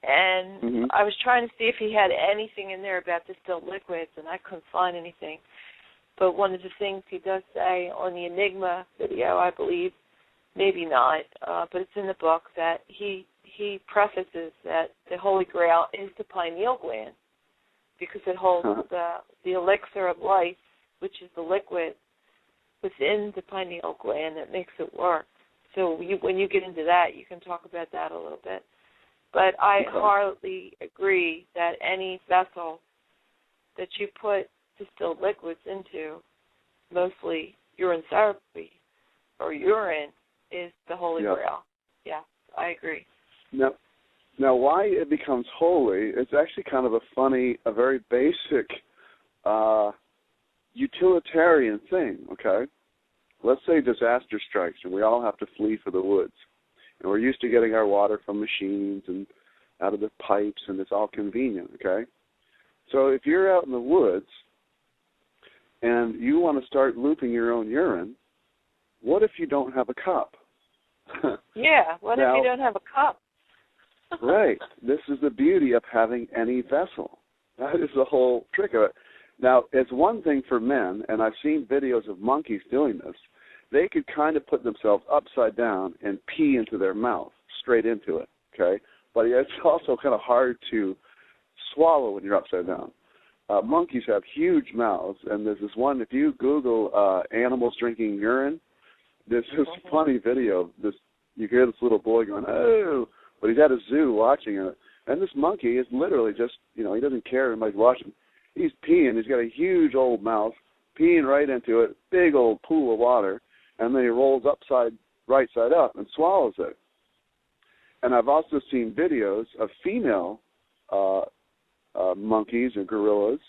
and I was trying to see if he had anything in there about distilled liquids, and I couldn't find anything. But one of the things he does say on the Enigma video, I believe, maybe not, but it's in the book, that he prefaces that the Holy Grail is the pineal gland because it holds the elixir of life, which is the liquid within the pineal gland that makes it work. So when you get into that, you can talk about that a little bit. But I heartily agree that any vessel that you put distilled liquids into, mostly urine therapy or urine, is the Holy Grail. Yeah, I agree. Now, why it becomes holy, it's actually kind of a very basic utilitarian thing, okay? Let's say disaster strikes and we all have to flee for the woods. And we're used to getting our water from machines and out of the pipes, and it's all convenient, okay? So if you're out in the woods and you want to start looping your own urine, what if you don't have a cup? Yeah, what if you don't have a cup? Right. This is the beauty of having any vessel. That is the whole trick of it. Now, it's one thing for men, and I've seen videos of monkeys doing this. They could kind of put themselves upside down and pee into their mouth, straight into it, okay? But it's also kind of hard to swallow when you're upside down. Monkeys have huge mouths, and there's this one, if you Google animals drinking urine, there's this funny video. You hear this little boy going, oh, but he's at a zoo watching it. And this monkey is literally just, he doesn't care anybody's watching. He's peeing. He's got a huge old mouth, peeing right into it, big old pool of water, and then he rolls right side up and swallows it. And I've also seen videos of female monkeys or gorillas,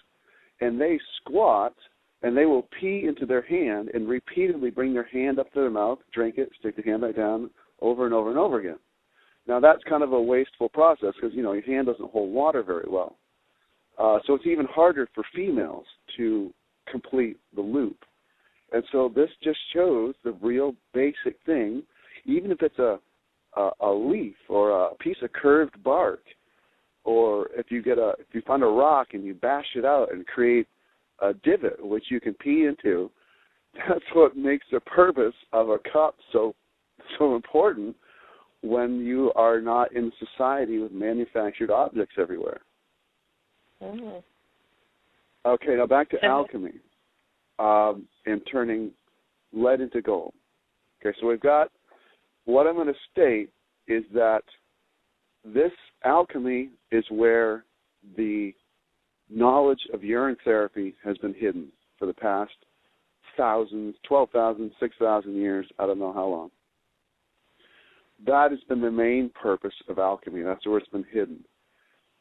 and they squat, and they will pee into their hand and repeatedly bring their hand up to their mouth, drink it, stick the hand back down over and over and over again. Now, that's kind of a wasteful process because, your hand doesn't hold water very well. So it's even harder for females to complete the loop. And so this just shows the real basic thing, even if it's a leaf or a piece of curved bark, or if you find a rock and you bash it out and create a divot which you can pee into, that's what makes the purpose of a cup so important when you are not in society with manufactured objects everywhere. Mm-hmm. Okay, now back to alchemy and turning lead into gold. Okay, so we've got, what I'm going to state is that this alchemy is where the knowledge of urine therapy has been hidden for the past thousands, 12,000, 6,000 years, I don't know how long. That has been the main purpose of alchemy. That's where it's been hidden.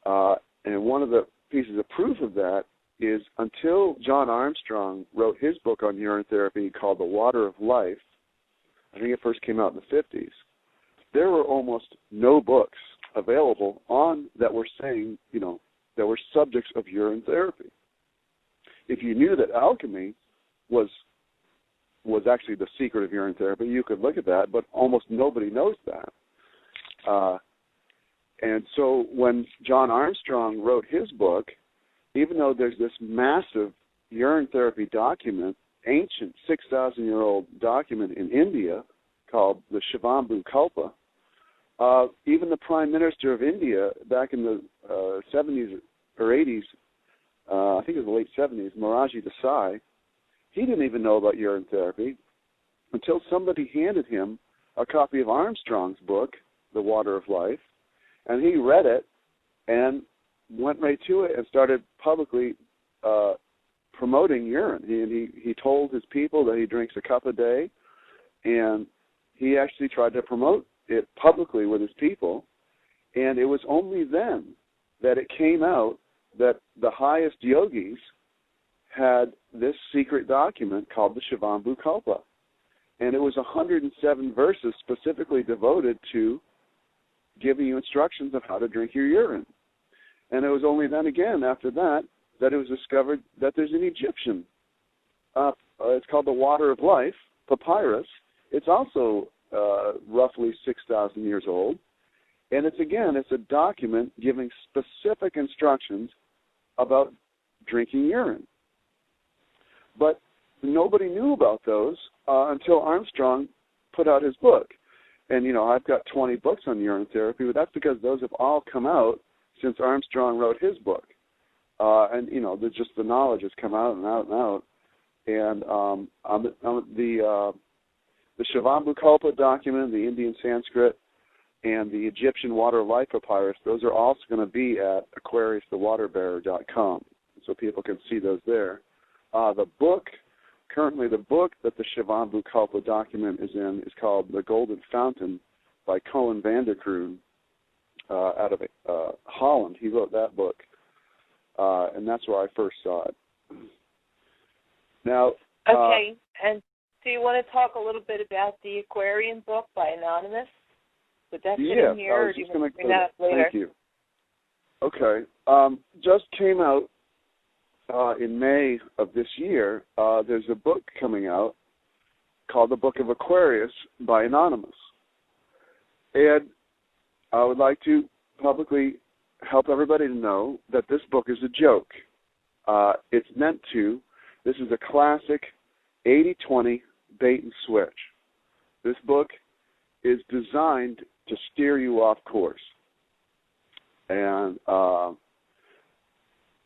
And one of the pieces of proof of that is until John Armstrong wrote his book on urine therapy called The Water of Life, I think it first came out in the 50s, there were almost no books available on that were saying, that were subjects of urine therapy. If you knew that alchemy was actually the secret of urine therapy, you could look at that, but almost nobody knows that. And so when John Armstrong wrote his book, even though there's this massive urine therapy document, ancient 6,000-year-old document in India called the Shivambu Kalpa, even the Prime Minister of India back in the 70s or 80s, I think it was the late 70s, Morarji Desai, he didn't even know about urine therapy until somebody handed him a copy of Armstrong's book, The Water of Life, and he read it and went right to it and started publicly promoting urine. He told his people that he drinks a cup a day, and he actually tried to promote it publicly with his people, and it was only then that it came out that the highest yogis had this secret document called the Shivambu Kalpa, and it was 107 verses specifically devoted to giving you instructions of how to drink your urine. And it was only then again, after that, that it was discovered that there's an Egyptian, it's called the Water of Life, papyrus. It's also roughly 6,000 years old. And it's a document giving specific instructions about drinking urine. But nobody knew about those until Armstrong put out his book. And, I've got 20 books on urine therapy, but that's because those have all come out since Armstrong wrote his book. And just the knowledge has come out and out and out. And the Shivambu Kalpa document, the Indian Sanskrit, and the Egyptian Water of Life papyrus, those are also going to be at AquariusTheWaterBearer.com, so people can see those there. Currently the book that the Shivambu Kalpa document is in is called The Golden Fountain by Cohen van der Kroon out of Holland. He wrote that book, and that's where I first saw it. Now, okay, and do you want to talk a little bit about the Aquarian book by Anonymous? Would that fit in here, or do you want to bring that up later? Thank you. Okay. Just came out in May of this year. There's a book coming out called The Book of Aquarius by Anonymous. And I would like to publicly help everybody to know that this book is a joke. It's meant to. This is a classic 80-20 bait and switch. This book is designed to steer you off course. And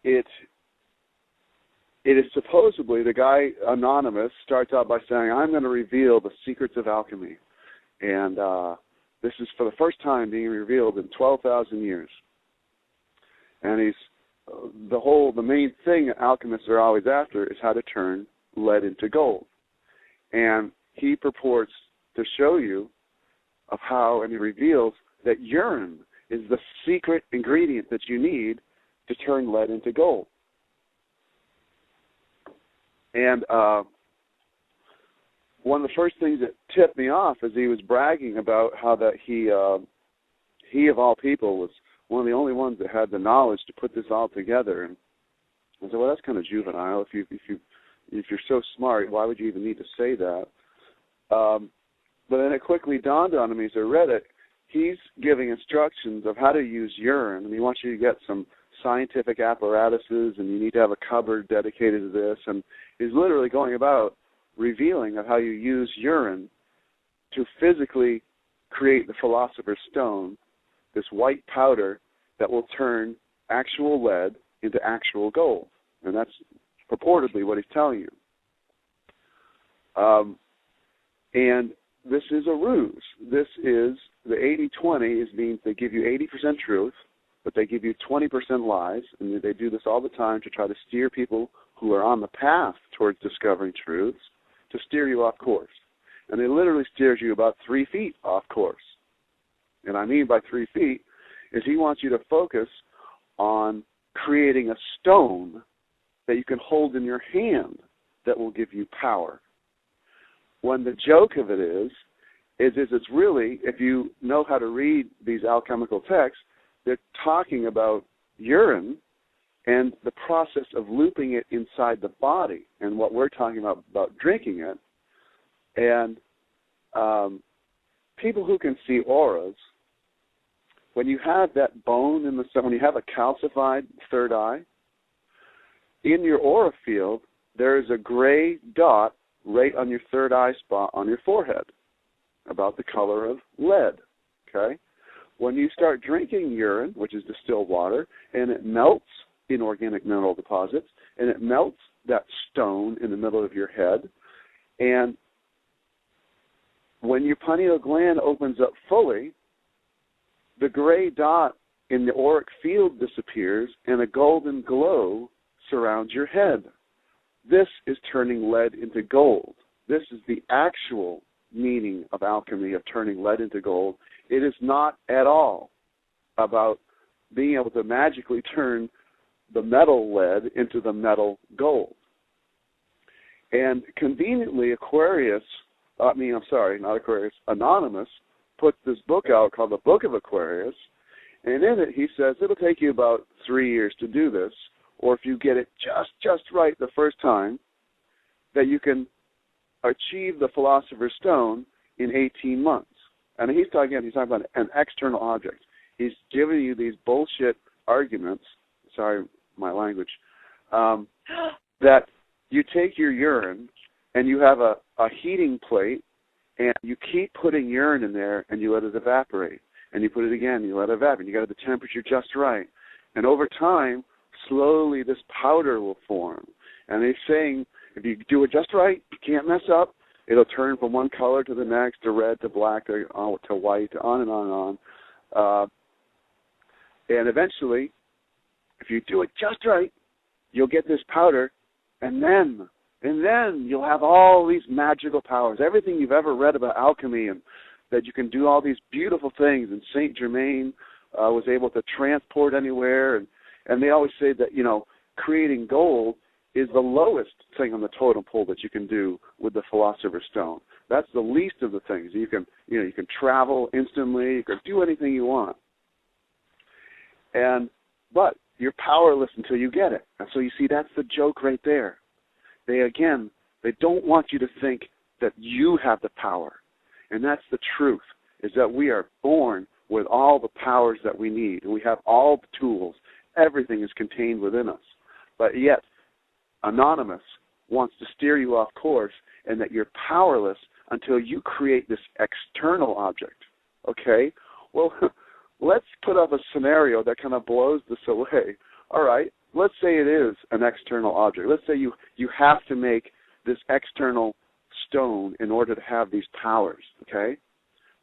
it is supposedly, the guy Anonymous starts out by saying, I'm going to reveal the secrets of alchemy. And this is for the first time being revealed in 12,000 years. And the main thing alchemists are always after is how to turn lead into gold. And he purports to show you of how, and he reveals that urine is the secret ingredient that you need to turn lead into gold. And one of the first things that tipped me off is he was bragging about how that he of all people was one of the only ones that had the knowledge to put this all together. And I said, well, that's kind of juvenile. If you're so smart, why would you even need to say that? But then it quickly dawned on me as I read it, he's giving instructions of how to use urine, and he wants you to get some scientific apparatuses, and you need to have a cupboard dedicated to this, and he's literally going about revealing of how you use urine to physically create the Philosopher's Stone, this white powder that will turn actual lead into actual gold. And that's purportedly what he's telling you. And this is a ruse. This is the 80-20 means they give you 80% truth, but they give you 20% lies, and they do this all the time to try to steer people who are on the path towards discovering truths to steer you off course. And they literally steers you about 3 feet off course. And I mean by 3 feet is he wants you to focus on creating a stone that you can hold in your hand that will give you power. When the joke of it is it's really, if you know how to read these alchemical texts, they're talking about urine and the process of looping it inside the body, and what we're talking about drinking it. And people who can see auras, when you have that bone in the sun, when you have a calcified third eye, in your aura field, there is a gray dot right on your third eye spot on your forehead, about the color of lead, okay? When you start drinking urine, which is distilled water, and it melts inorganic mineral deposits, and it melts that stone in the middle of your head, and when your pineal gland opens up fully, the gray dot in the auric field disappears, and a golden glow surrounds your head. This is turning lead into gold. This is the actual meaning of alchemy, of turning lead into gold. It is not at all about being able to magically turn the metal lead into the metal gold. And conveniently, Anonymous put this book out called The Book of Aquarius, and in it he says it'll take you about 3 years to do this, or if you get it just right the first time, that you can achieve the Philosopher's Stone in 18 months. And he's talking about an external object. He's giving you these bullshit arguments, sorry, my language, that you take your urine and you have a heating plate and you keep putting urine in there and you let it evaporate. And you put it again, you let it evaporate. You got the temperature just right. And over time, slowly this powder will form. And they're saying if you do it just right, you can't mess up. It'll turn from one color to the next, to red, to black, to white, on and on and on. And eventually, if you do it just right, you'll get this powder, and then you'll have all these magical powers. Everything you've ever read about alchemy, and that you can do all these beautiful things. And Saint Germain was able to transport anywhere. And they always say that, creating gold is the lowest thing on the totem pole that you can do with the Philosopher's Stone. That's the least of the things. You can travel instantly. You can do anything you want. But you're powerless until you get it. And so you see, that's the joke right there. They don't want you to think that you have the power. And that's the truth, is that we are born with all the powers that we need. We have all the tools. Everything is contained within us. But yet, Anonymous wants to steer you off course, and that you're powerless until you create this external object. Okay? Well, let's put up a scenario that kind of blows this away. All right, let's say it is an external object. Let's say you have to make this external stone in order to have these powers, okay?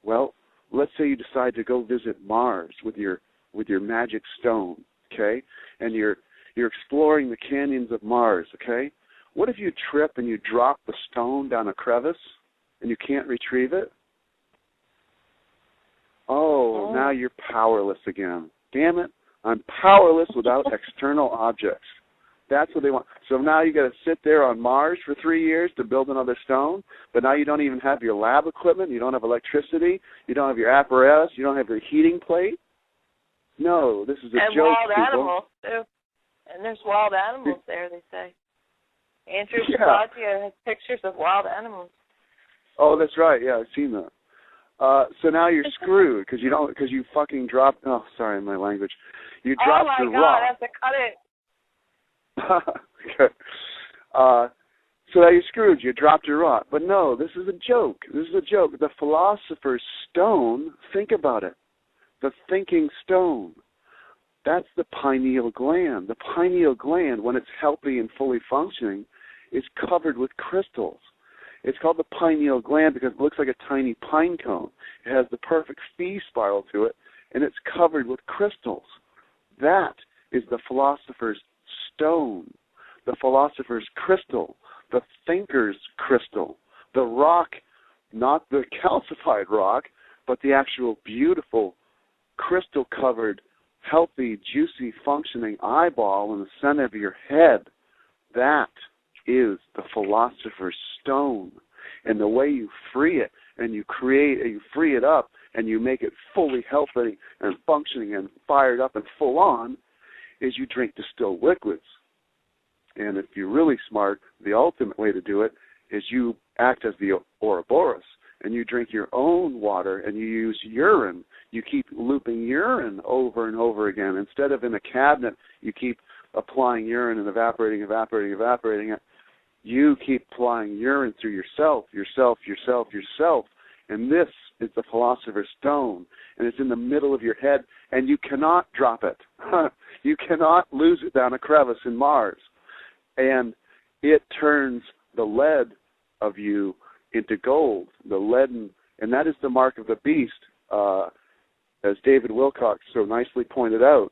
Well, let's say you decide to go visit Mars with your magic stone, okay? And you're exploring the canyons of Mars, okay? What if you trip and you drop the stone down a crevice and you can't retrieve it? Oh, now you're powerless again. Damn it, I'm powerless without external objects. That's what they want. So now you got to sit there on Mars for 3 years to build another stone, but now you don't even have your lab equipment, you don't have electricity, you don't have your apparatus, you don't have your heating plate. No, this is a joke, wild people. Animals, too. And there's wild animals there, they say. Andrew Shabatia has pictures of wild animals. Oh, that's right. Yeah, I've seen that. So now you're screwed because you fucking dropped. Oh, sorry, my language. You dropped the rock. Oh my God, I have to cut it. Okay. So now you're screwed. You dropped your rock. But no, this is a joke. This is a joke. The Philosopher's Stone, think about it. The thinking stone. That's the pineal gland. The pineal gland, when it's healthy and fully functioning, is covered with crystals. It's called the pineal gland because it looks like a tiny pine cone. It has the perfect phi spiral to it, and it's covered with crystals. That is the philosopher's stone, the philosopher's crystal, the thinker's crystal, the rock, not the calcified rock, but the actual beautiful crystal-covered, healthy, juicy, functioning eyeball in the center of your head. That is the philosopher's stone. And the way you free it and you free it up and you make it fully healthy and functioning and fired up and full on is you drink distilled liquids. And if you're really smart, the ultimate way to do it is you act as the Ouroboros and you drink your own water and you use urine. You keep looping urine over and over again. Instead of in a cabinet, you keep applying urine and evaporating it. You keep applying urine through yourself. And this is the philosopher's stone. And it's in the middle of your head, and you cannot drop it. You cannot lose it down a crevice in Mars. And it turns the lead of you into gold, the leaden, and that is the mark of the beast, as David Wilcox so nicely pointed out.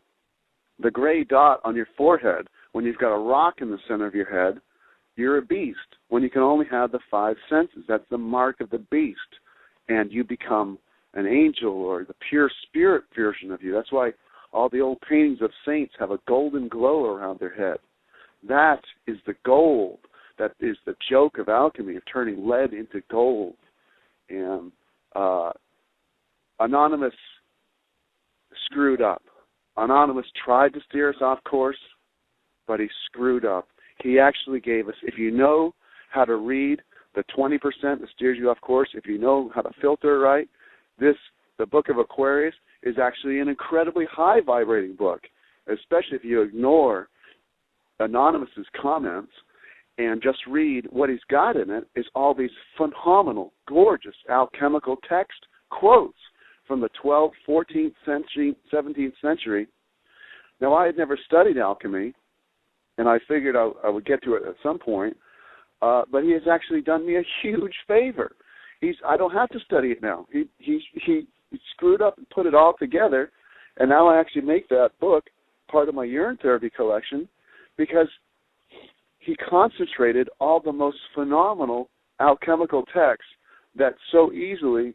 The gray dot on your forehead, when you've got a rock in the center of your head, you're a beast. When you can only have the five senses, that's the mark of the beast, and you become an angel or the pure spirit version of you. That's why all the old paintings of saints have a golden glow around their head. That is the gold. That is the joke of alchemy, of turning lead into gold. And Anonymous screwed up. Anonymous tried to steer us off course, but he screwed up. He actually gave us, if you know how to read the 20% that steers you off course, if you know how to filter right, the Book of Aquarius is actually an incredibly high vibrating book, especially if you ignore Anonymous's comments and just read what he's got in it is all these phenomenal, gorgeous alchemical text quotes from the 12th, 14th century, 17th century. Now, I had never studied alchemy, and I figured I would get to it at some point, but he has actually done me a huge favor. I don't have to study it now. He screwed up and put it all together, and now I actually make that book part of my urine therapy collection because he concentrated all the most phenomenal alchemical texts that so easily,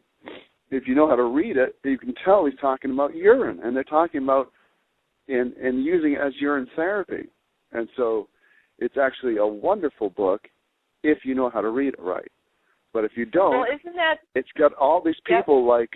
if you know how to read it, you can tell he's talking about urine, and they're talking about and using it as urine therapy. And so it's actually a wonderful book if you know how to read it right. But if you don't, well, isn't that, it's got all these people like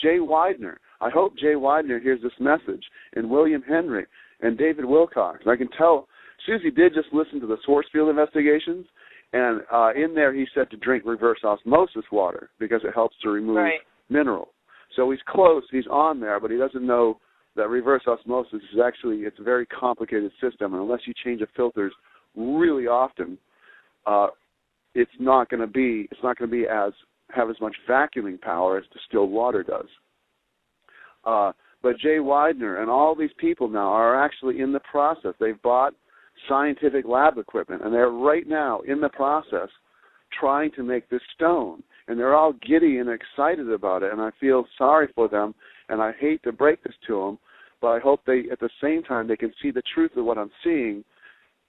Jay Widener. I hope Jay Widener hears this message, and William Henry, and David Wilcox. I can tell Susie did just listen to the source field investigations, and in there he said to drink reverse osmosis water because it helps to remove minerals. So he's close, he's on there, but he doesn't know that reverse osmosis is actually, it's a very complicated system, and unless you change the filters really often, it's not going to have as much vacuuming power as distilled water does. But Jay Widener and all these people now are actually in the process. They've bought scientific lab equipment, and they're right now in the process trying to make this stone. And they're all giddy and excited about it, and I feel sorry for them, and I hate to break this to them, but I hope they, at the same time, they can see the truth of what I'm seeing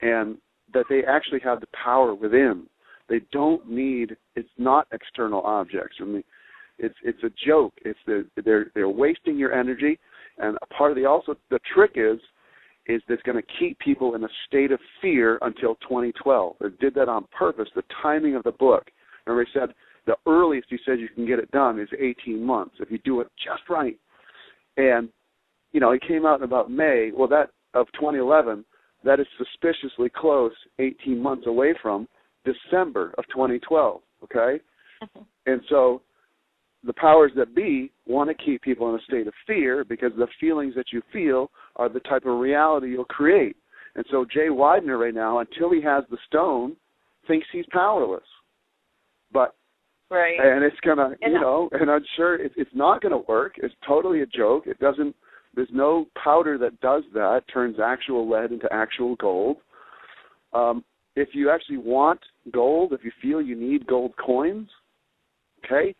and that they actually have the power within. They don't need, it's not external objects. I mean, it's a joke. They're wasting your energy, and a part of the trick is that's going to keep people in a state of fear until 2012. They did that on purpose. The timing of the book. Remember, he said the earliest he said you can get it done is 18 months if you do it just right. And it came out in about May. Well, that of 2011, that is suspiciously close, 18 months away from December of 2012. Okay, and so the powers that be want to keep people in a state of fear because the feelings that you feel are the type of reality you'll create. And so Jay Widener right now, until he has the stone, thinks he's powerless. But and it's gonna, and I'm sure it's not gonna work. It's totally a joke. It doesn't. There's no powder that does that, turns actual lead into actual gold. if you actually want gold, if you feel you need gold coins, okay,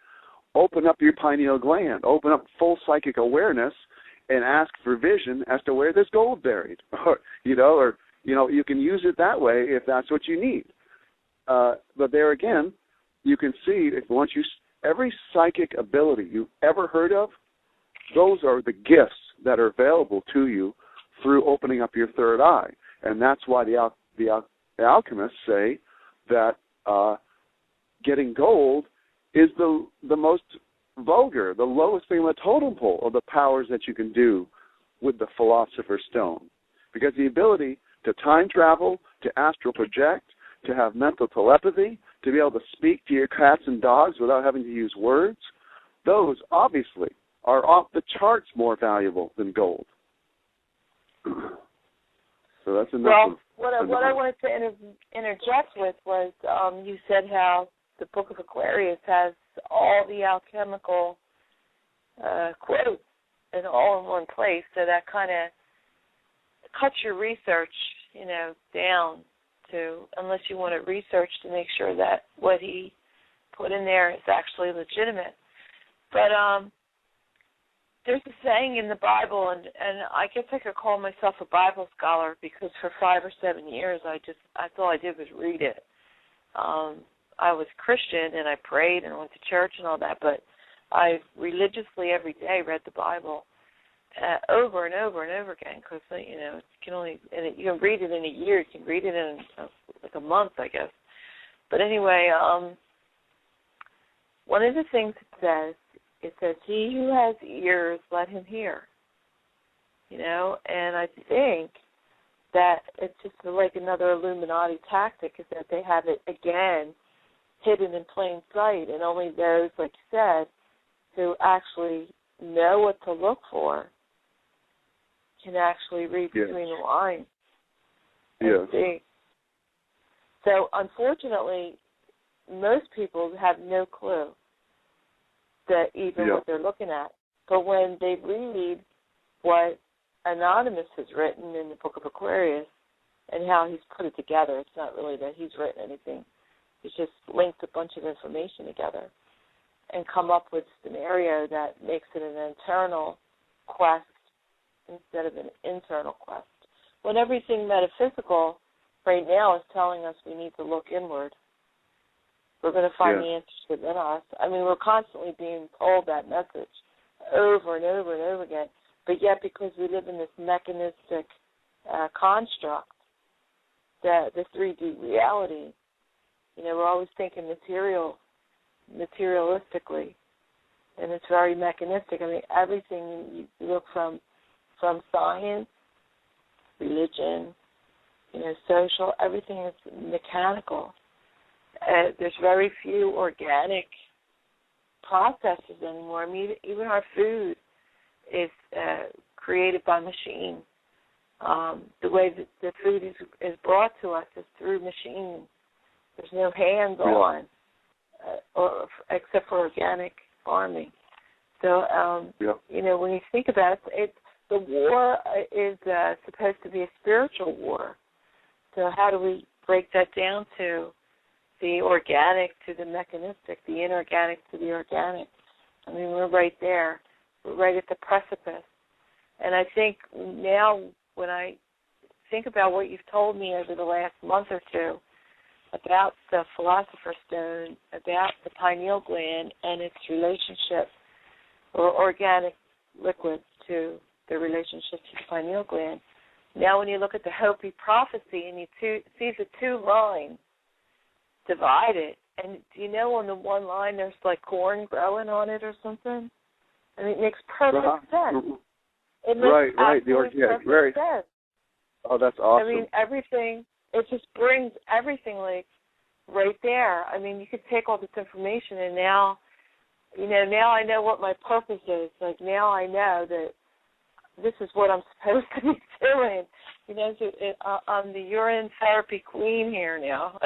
open up your pineal gland, open up full psychic awareness, and ask for vision as to where there's gold buried, or you can use it that way if that's what you need. But there again, you can see every psychic ability you've ever heard of, those are the gifts that are available to you through opening up your third eye, and that's why the alchemists say that getting gold is the most vulgar, the lowest thing on the totem pole of the powers that you can do with the Philosopher's Stone. Because the ability to time travel, to astral project, to have mental telepathy, to be able to speak to your cats and dogs without having to use words, those obviously are off the charts more valuable than gold. So that's enough. Well, what I wanted to interject with was you said how the Book of Aquarius has all the alchemical quotes and all in one place, so that kind of cuts your research, down to, unless you want to research to make sure that what he put in there is actually legitimate. But there's a saying in the Bible, and I guess I could call myself a Bible scholar because for 5 or 7 years I all I did was read it. I was Christian and I prayed and went to church and all that, but I religiously every day read the Bible over and over and over again because you can read it in a year, you can read it in like a month, I guess. But anyway, one of the things it says, "He who has ears, let him hear." And I think that it's just like another Illuminati tactic is that they have it again hidden in plain sight, and only those, like you said, who actually know what to look for can actually read between the lines and see. So, unfortunately, most people have no clue that even what they're looking at. But when they read what Anonymous has written in the Book of Aquarius and how he's put it together, it's not really that he's written anything. He's just linked a bunch of information together and come up with a scenario that makes it an internal quest instead of an internal quest. When everything metaphysical right now is telling us we need to look inward. We're going to find the answers within us. I mean, we're constantly being told that message over and over and over again. But yet, because we live in this mechanistic construct, the 3D reality, we're always thinking materialistically, and it's very mechanistic. I mean, everything you look from science, religion, social, everything is mechanical. There's very few organic processes anymore. I mean, even our food is created by machine. The way that the food is brought to us is through machines. There's no hands-on, except for organic farming. So, when you think about it, the war is supposed to be a spiritual war. So how do we break that down to the organic to the mechanistic, the inorganic to the organic? I mean, we're right there. We're right at the precipice. And I think now when I think about what you've told me over the last month or two about the Philosopher's Stone, about the pineal gland and its relationship, or organic liquid to the relationship to the pineal gland. Now when you look at the Hopi prophecy and you see the two lines divided, and do you know on the one line there's like corn growing on it or something? I mean, it makes perfect sense. It makes perfect sense. Oh, that's awesome. I mean, everything, it just brings everything like right there. I mean, you could take all this information and now I know what my purpose is. Like now I know that this is what I'm supposed to be doing. I'm the urine therapy queen here now.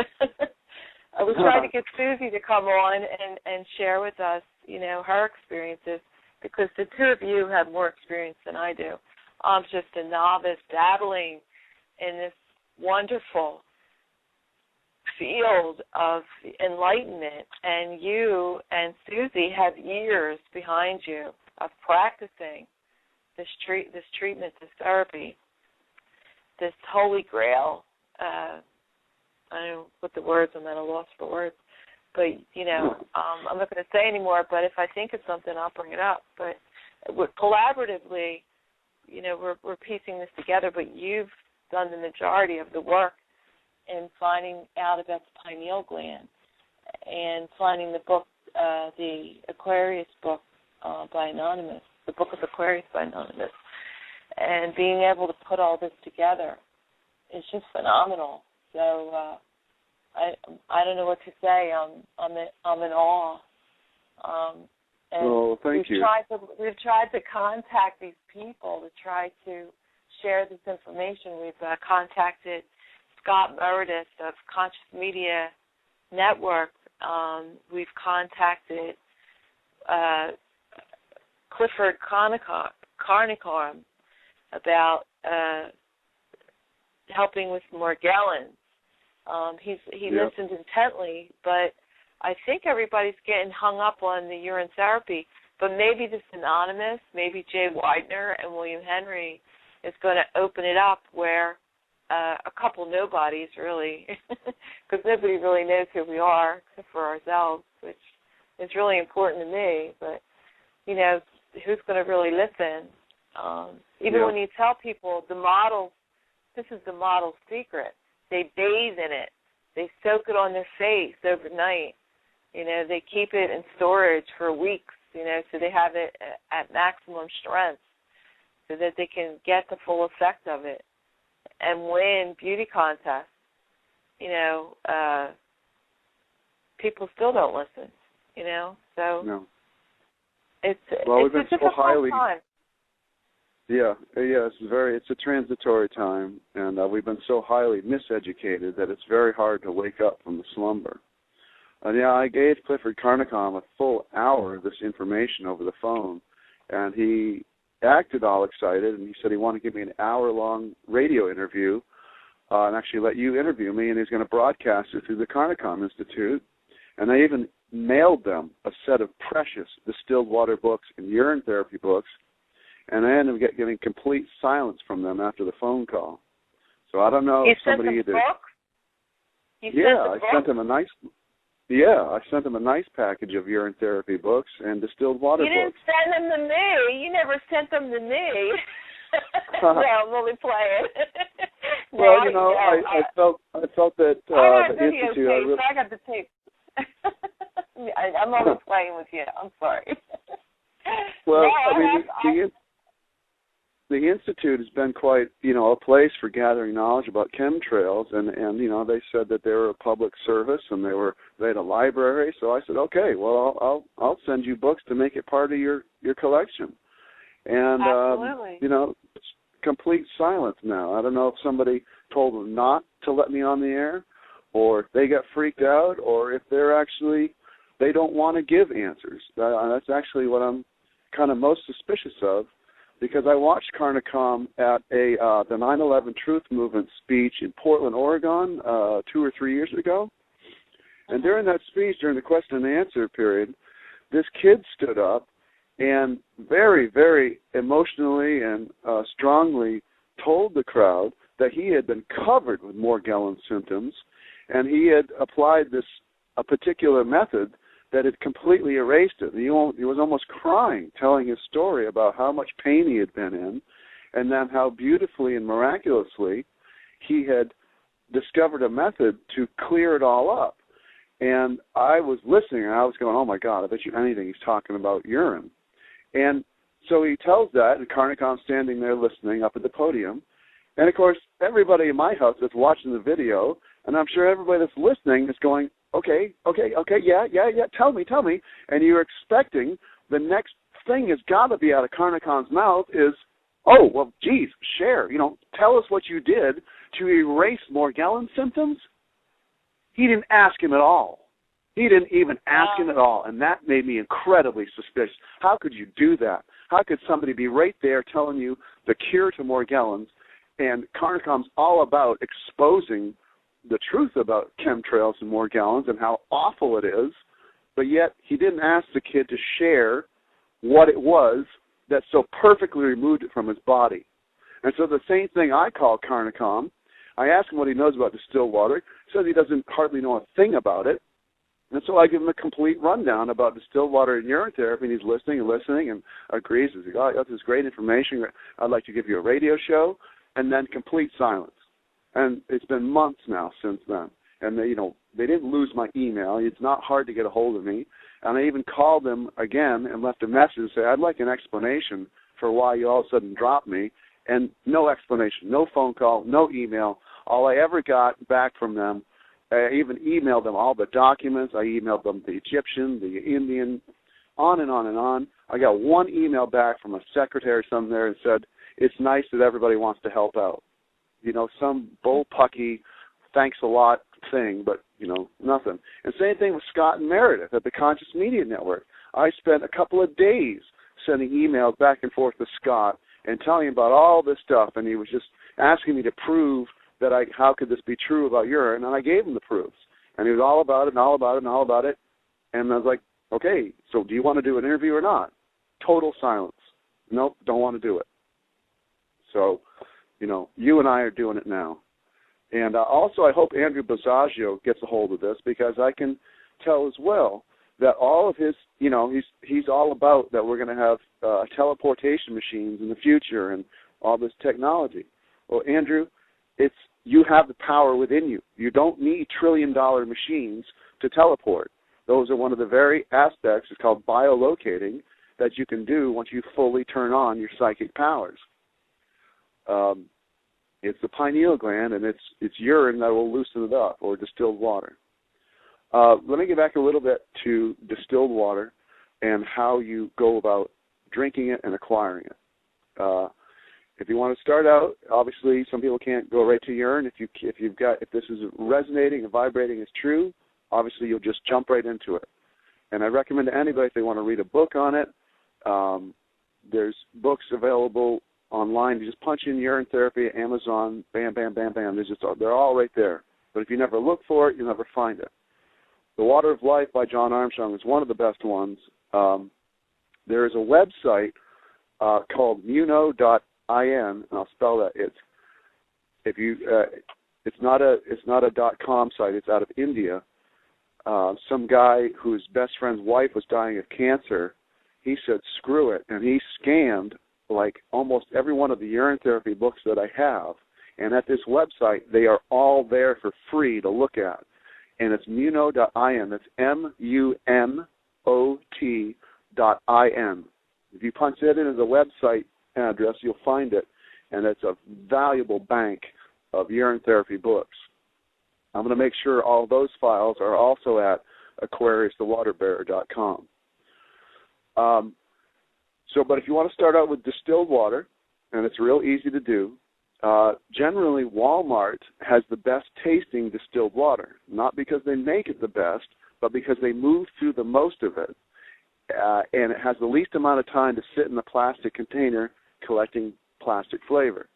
We tried to get Susie to come on and share with us, her experiences, because the two of you have more experience than I do. I'm just a novice dabbling in this wonderful field of enlightenment, and you and Susie have years behind you of practicing this treatment, this therapy, this holy grail. I don't know what the words, I'm at a loss for words. But, I'm not going to say anymore, but if I think of something, I'll bring it up. But collaboratively, we're piecing this together, but you've done the majority of the work in finding out about the pineal gland and finding the book, the Aquarius book by Anonymous, the Book of Aquarius by Anonymous, and being able to put all this together is just phenomenal. So I don't know what to say. I'm in awe. And thank you. We've tried to contact these people to try to share this information. We've contacted Scott Meredith of Conscious Media Network. We've contacted Clifford Carnicom about helping with Morgellons. He listened intently, but I think everybody's getting hung up on the urine therapy. But maybe this Anonymous, maybe Jay Widener and William Henry is going to open it up where a couple nobodies really, because nobody really knows who we are except for ourselves, which is really important to me. But, who's going to really listen? Even when you tell people the model, this is the model's secret. They bathe in it. They soak it on their face overnight. They keep it in storage for weeks, so they have it at maximum strength so that they can get the full effect of it and win beauty contests. People still don't listen, so no. It's we've been a so difficult time. It's a transitory time, and we've been so highly miseducated that it's very hard to wake up from the slumber. I gave Clifford Carnicom a full hour of this information over the phone, and he acted all excited, and he said he wanted to give me an hour-long radio interview and actually let you interview me, and he's going to broadcast it through the Carnicom Institute. And I even mailed them a set of precious distilled water books and urine therapy books, and I ended up getting complete silence from them after the phone call. So I don't know if somebody either. I sent them a nice. I sent them a nice package of urine therapy books and distilled water books. You didn't send them to me. You never sent them to me. No, I'm only playing. I felt that the Institute. I got the tape. I'm only playing with you. I'm sorry. Well, the Institute has been quite, a place for gathering knowledge about chemtrails, and they said that they were a public service and they had a library. So I said, okay, well, I'll send you books to make it part of your collection. And absolutely. It's complete silence now. I don't know if somebody told them not to let me on the air, or if they got freaked out, or if they don't want to give answers. That's actually what I'm kind of most suspicious of, because I watched Carnicom at the 9/11 Truth Movement speech in Portland, Oregon, 2 or 3 years ago. And during that speech, during the question and answer period, this kid stood up and very, very emotionally and strongly told the crowd that he had been covered with Morgellons symptoms, and he had applied a particular method that had completely erased it. He was almost crying, telling his story about how much pain he had been in, and then how beautifully and miraculously he had discovered a method to clear it all up. And I was listening, and I was going, oh, my God, I bet you anything he's talking about urine. And so he tells that, and Carnicom's standing there listening up at the podium. And, of course, everybody in my house that's watching the video, and I'm sure everybody that's listening is going, okay, yeah, tell me. And you're expecting the next thing has got to be out of Carnicom's mouth is, oh, well, geez, share, tell us what you did to erase Morgellons symptoms. He didn't ask him at all. He didn't even ask him at all, and that made me incredibly suspicious. How could you do that? How could somebody be right there telling you the cure to Morgellons, and Carnicom's all about exposing the truth about chemtrails and Morgellons and how awful it is, but yet he didn't ask the kid to share what it was that so perfectly removed it from his body. And so the same thing I call Carnicom. I ask him what he knows about distilled water. He says he doesn't hardly know a thing about it. And so I give him a complete rundown about distilled water and urine therapy, and he's listening and agrees. He's like, oh, this is great information. I'd like to give you a radio show, and then complete silence. And it's been months now since then. And they didn't lose my email. It's not hard to get a hold of me. And I even called them again and left a message and said, I'd like an explanation for why you all of a sudden dropped me. And no explanation, no phone call, no email. All I ever got back from them, I even emailed them all the documents. I emailed them the Egyptian, the Indian, on and on and on. I got one email back from a secretary somewhere and said, it's nice that everybody wants to help out. Some bullpucky, thanks a lot thing, but, nothing. And same thing with Scott and Meredith at the Conscious Media Network. I spent a couple of days sending emails back and forth to Scott and telling him about all this stuff, and he was just asking me to prove that how could this be true about urine, and I gave him the proofs. And he was all about it and all about it and all about it. And I was like, okay, so do you want to do an interview or not? Total silence. Nope, don't want to do it. So, you and I are doing it now. And also I hope Andrew Bozzaggio gets a hold of this, because I can tell as well that all of his, he's all about that we're going to have teleportation machines in the future and all this technology. Well, Andrew, you have the power within you. You don't need trillion-dollar machines to teleport. Those are one of the very aspects, it's called biolocating, that you can do once you fully turn on your psychic powers. It's the pineal gland, and it's urine that will loosen it up, or distilled water. Let me get back a little bit to distilled water and how you go about drinking it and acquiring it. If you want to start out, obviously some people can't go right to urine. If this is resonating and vibrating as true, obviously you'll just jump right into it. And I recommend to anybody, if they want to read a book on it, there's books available online. You just punch in urine therapy, Amazon, bam, bam, bam, bam. They're all right there. But if you never look for it, you'll never find it. The Water of Life by John Armstrong is one of the best ones. There is a website called muno.in, and I'll spell that. It's not a .com site. It's out of India. Some guy whose best friend's wife was dying of cancer, he said, screw it, and he scanned like almost every one of the urine therapy books that I have, and at this website, they are all there for free to look at, and it's muno.in. That's MUNOT.IN. If you punch that in as a website address, you'll find it, and it's a valuable bank of urine therapy books. I'm going to make sure all those files are also at AquariusTheWaterBearer.com. But if you want to start out with distilled water, and it's real easy to do, generally Walmart has the best tasting distilled water, not because they make it the best, but because they move through the most of it, and it has the least amount of time to sit in a plastic container collecting plastic flavor.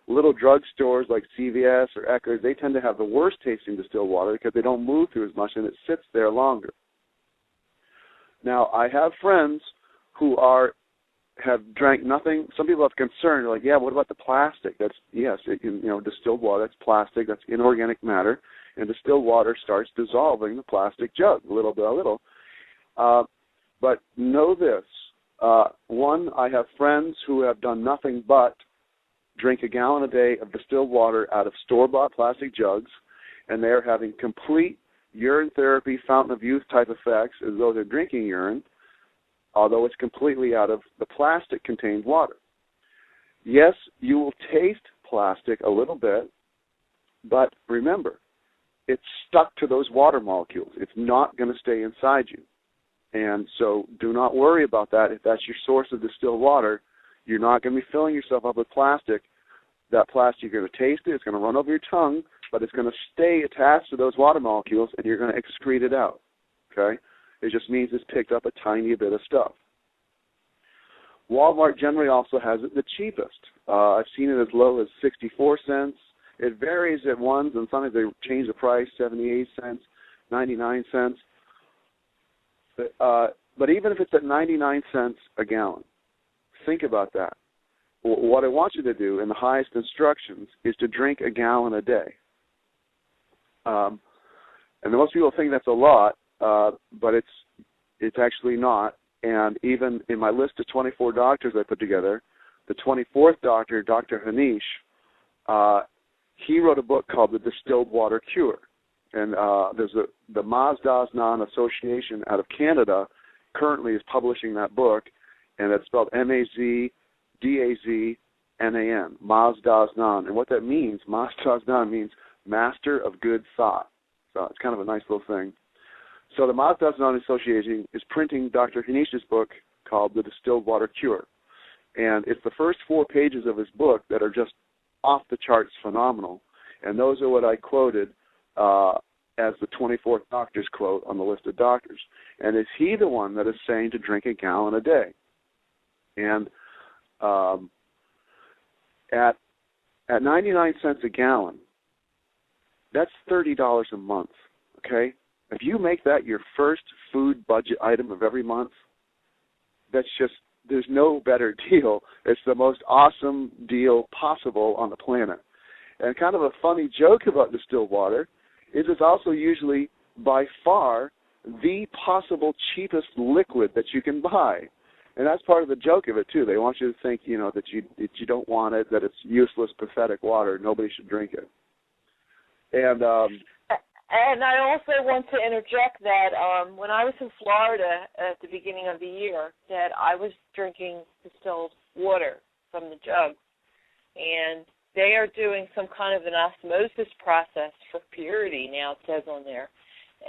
Little drugstores like CVS or Eckerd's, they tend to have the worst tasting distilled water because they don't move through as much and it sits there longer. Now, I have friends who have drank nothing. Some people have concern. They're like, yeah, what about the plastic? Distilled water, that's plastic, that's inorganic matter, and distilled water starts dissolving the plastic jug little by little. But know this. One, I have friends who have done nothing but drink a gallon a day of distilled water out of store-bought plastic jugs, and they're having complete urine therapy, fountain of youth type effects as though they're drinking urine, although it's completely out of the plastic-contained water. Yes, you will taste plastic a little bit, but remember, it's stuck to those water molecules. It's not going to stay inside you. And so do not worry about that. If that's your source of distilled water, you're not going to be filling yourself up with plastic. That plastic, you're going to taste it, it's going to run over your tongue, but it's going to stay attached to those water molecules, and you're going to excrete it out, okay? It just means it's picked up a tiny bit of stuff. Walmart generally also has it the cheapest. I've seen it as low as 64 cents, It varies at ones, and sometimes they change the price, 78 cents, 99 cents. But even if it's at 99 cents a gallon, think about that. What I want you to do in the highest instructions is to drink a gallon a day. And most people think that's a lot, but it's actually not. And even in my list of 24 doctors I put together, the 24th doctor, Dr. Hanish, he wrote a book called The Distilled Water Cure. And there's the Mazdaznan Association out of Canada currently is publishing that book, and it's spelled Mazdaznan, Mazdaznan. And what that means, Mazdaznan means master of good thought. So it's kind of a nice little thing. So the Mazdaznan Association is printing Dr. Hanish's book called The Distilled Water Cure. And it's the first 4 pages of his book that are just off the charts phenomenal. And those are what I quoted as the 24th doctor's quote on the list of doctors. And is he the one that is saying to drink a gallon a day? And at 99 cents a gallon, that's $30 a month, okay? If you make that your first food budget item of every month, that's just, there's no better deal. It's the most awesome deal possible on the planet. And kind of a funny joke about distilled water is it's also usually by far the possible cheapest liquid that you can buy. And that's part of the joke of it, too. They want you to think, that you don't want it, that it's useless, pathetic water. Nobody should drink it. And I also want to interject that when I was in Florida at the beginning of the year, that I was drinking distilled water from the jug. And they are doing some kind of an osmosis process for purity now, it says on there.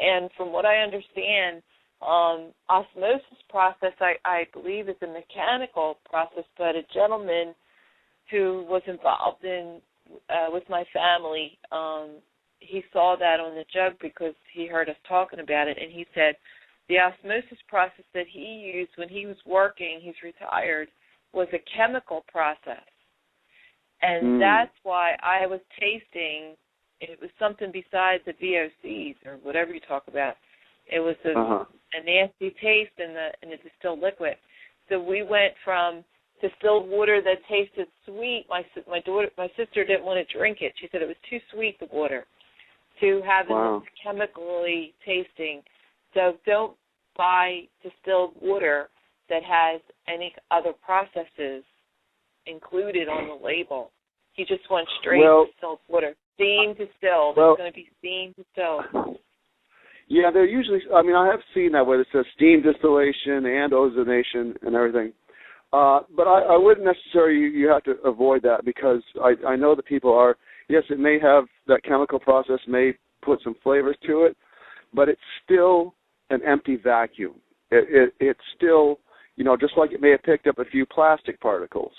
And from what I understand, osmosis process, I believe, is a mechanical process, but a gentleman who was involved in with my family, he saw that on the jug because he heard us talking about it, and he said the osmosis process that he used when he was working, he's retired, was a chemical process. And that's why I was tasting, it was something besides the VOCs or whatever you talk about. It was a nasty taste in the distilled liquid. So we went from distilled water that tasted sweet. My sister didn't want to drink it. She said it was too sweet, the water, to having this chemically tasting. So don't buy distilled water that has any other processes included on the label. You just want straight distilled water. Steam distilled. It's going to be steam distilled. Yeah, they're usually, I have seen that where it says steam distillation and ozonation and everything. But I wouldn't necessarily, you have to avoid that because I know that people are, yes, it may have, that chemical process may put some flavors to it, but it's still an empty vacuum. It's still, just like it may have picked up a few plastic particles.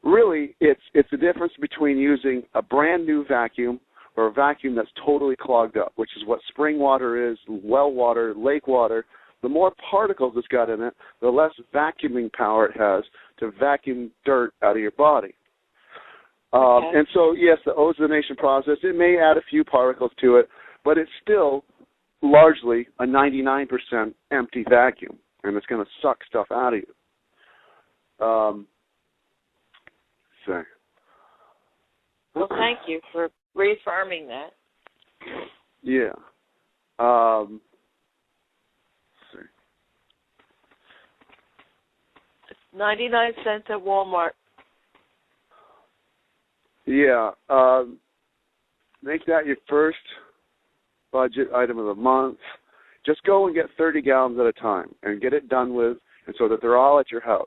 Really, it's the difference between using a brand new vacuum or a vacuum that's totally clogged up, which is what spring water is, well water, lake water. The more particles it's got in it, the less vacuuming power it has to vacuum dirt out of your body. And so, yes, the ozonation process, it may add a few particles to it, but it's still largely a 99% empty vacuum, and it's going to suck stuff out of you. Well, thank you for reaffirming that. Yeah. Let's see. It's 99 cents at Walmart. Yeah. Make that your first budget item of the month. Just go and get 30 gallons at a time and get it done with, and so that they're all at your house.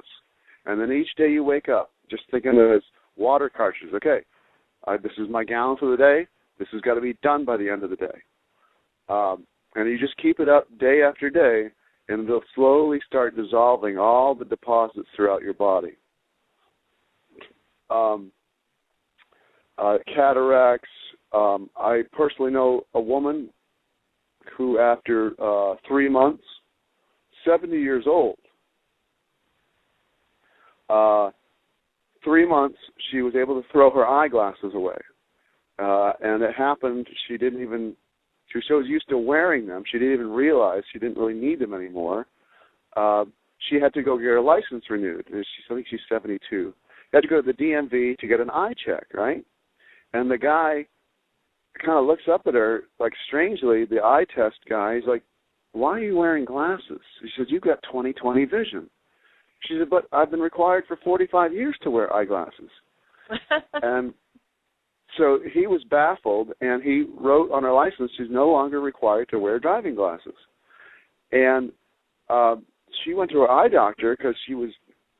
And then each day you wake up, just thinking of it as water cartridges. Okay, this is my gallon for the day. This has got to be done by the end of the day. And you just keep it up day after day, and they'll slowly start dissolving all the deposits throughout your body. Cataracts. I personally know a woman who, after 3 months, 70 years old, 3 months, she was able to throw her eyeglasses away. And it happened, she was so used to wearing them, she didn't even realize she didn't really need them anymore. She had to go get her license renewed. I think she's 72. Had to go to the DMV to get an eye check, right? And the guy kind of looks up at her, like, strangely, the eye test guy, he's like, why are you wearing glasses? He says, you've got 20/20 vision. She said, but I've been required for 45 years to wear eyeglasses. And so he was baffled, and he wrote on her license she's no longer required to wear driving glasses. And she went to her eye doctor because she was,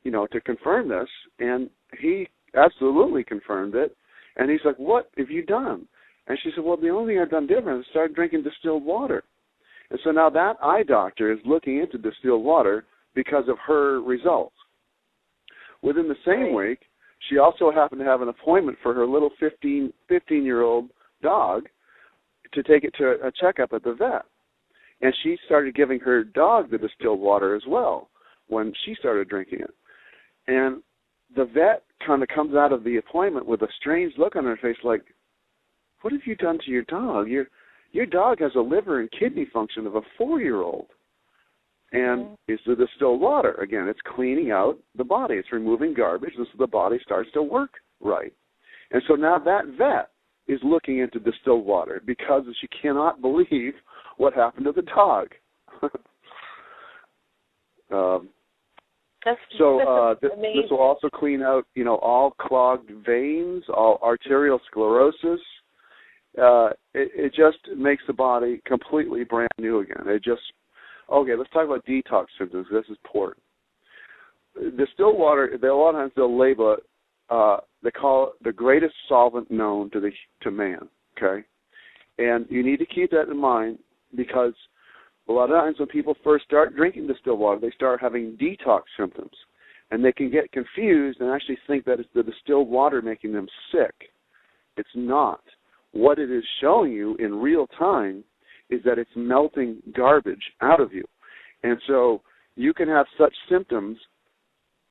to confirm this, and he absolutely confirmed it. And he's like, what have you done? And she said, well, the only thing I've done different is started drinking distilled water. And so now that eye doctor is looking into distilled water because of her results. Within the same week, she also happened to have an appointment for her little 15-year-old dog to take it to a checkup at the vet. And she started giving her dog the distilled water as well when she started drinking it. And the vet kind of comes out of the appointment with a strange look on her face like, what have you done to your dog? Your dog has a liver and kidney function of a 4-year-old. And it's the distilled water. Again, it's cleaning out the body. It's removing garbage, and so the body starts to work right. And so now that vet is looking into distilled water because she cannot believe what happened to the dog. This will also clean out, all clogged veins, all arterial sclerosis. It just makes the body completely brand new again. Okay, let's talk about detox symptoms. This is important. Distilled water, a lot of times they'll label it, they call it the greatest solvent known to man, okay? And you need to keep that in mind because a lot of times when people first start drinking distilled water, they start having detox symptoms. And they can get confused and actually think that it's the distilled water making them sick. It's not. What it is showing you in real time is that it's melting garbage out of you. And so you can have such symptoms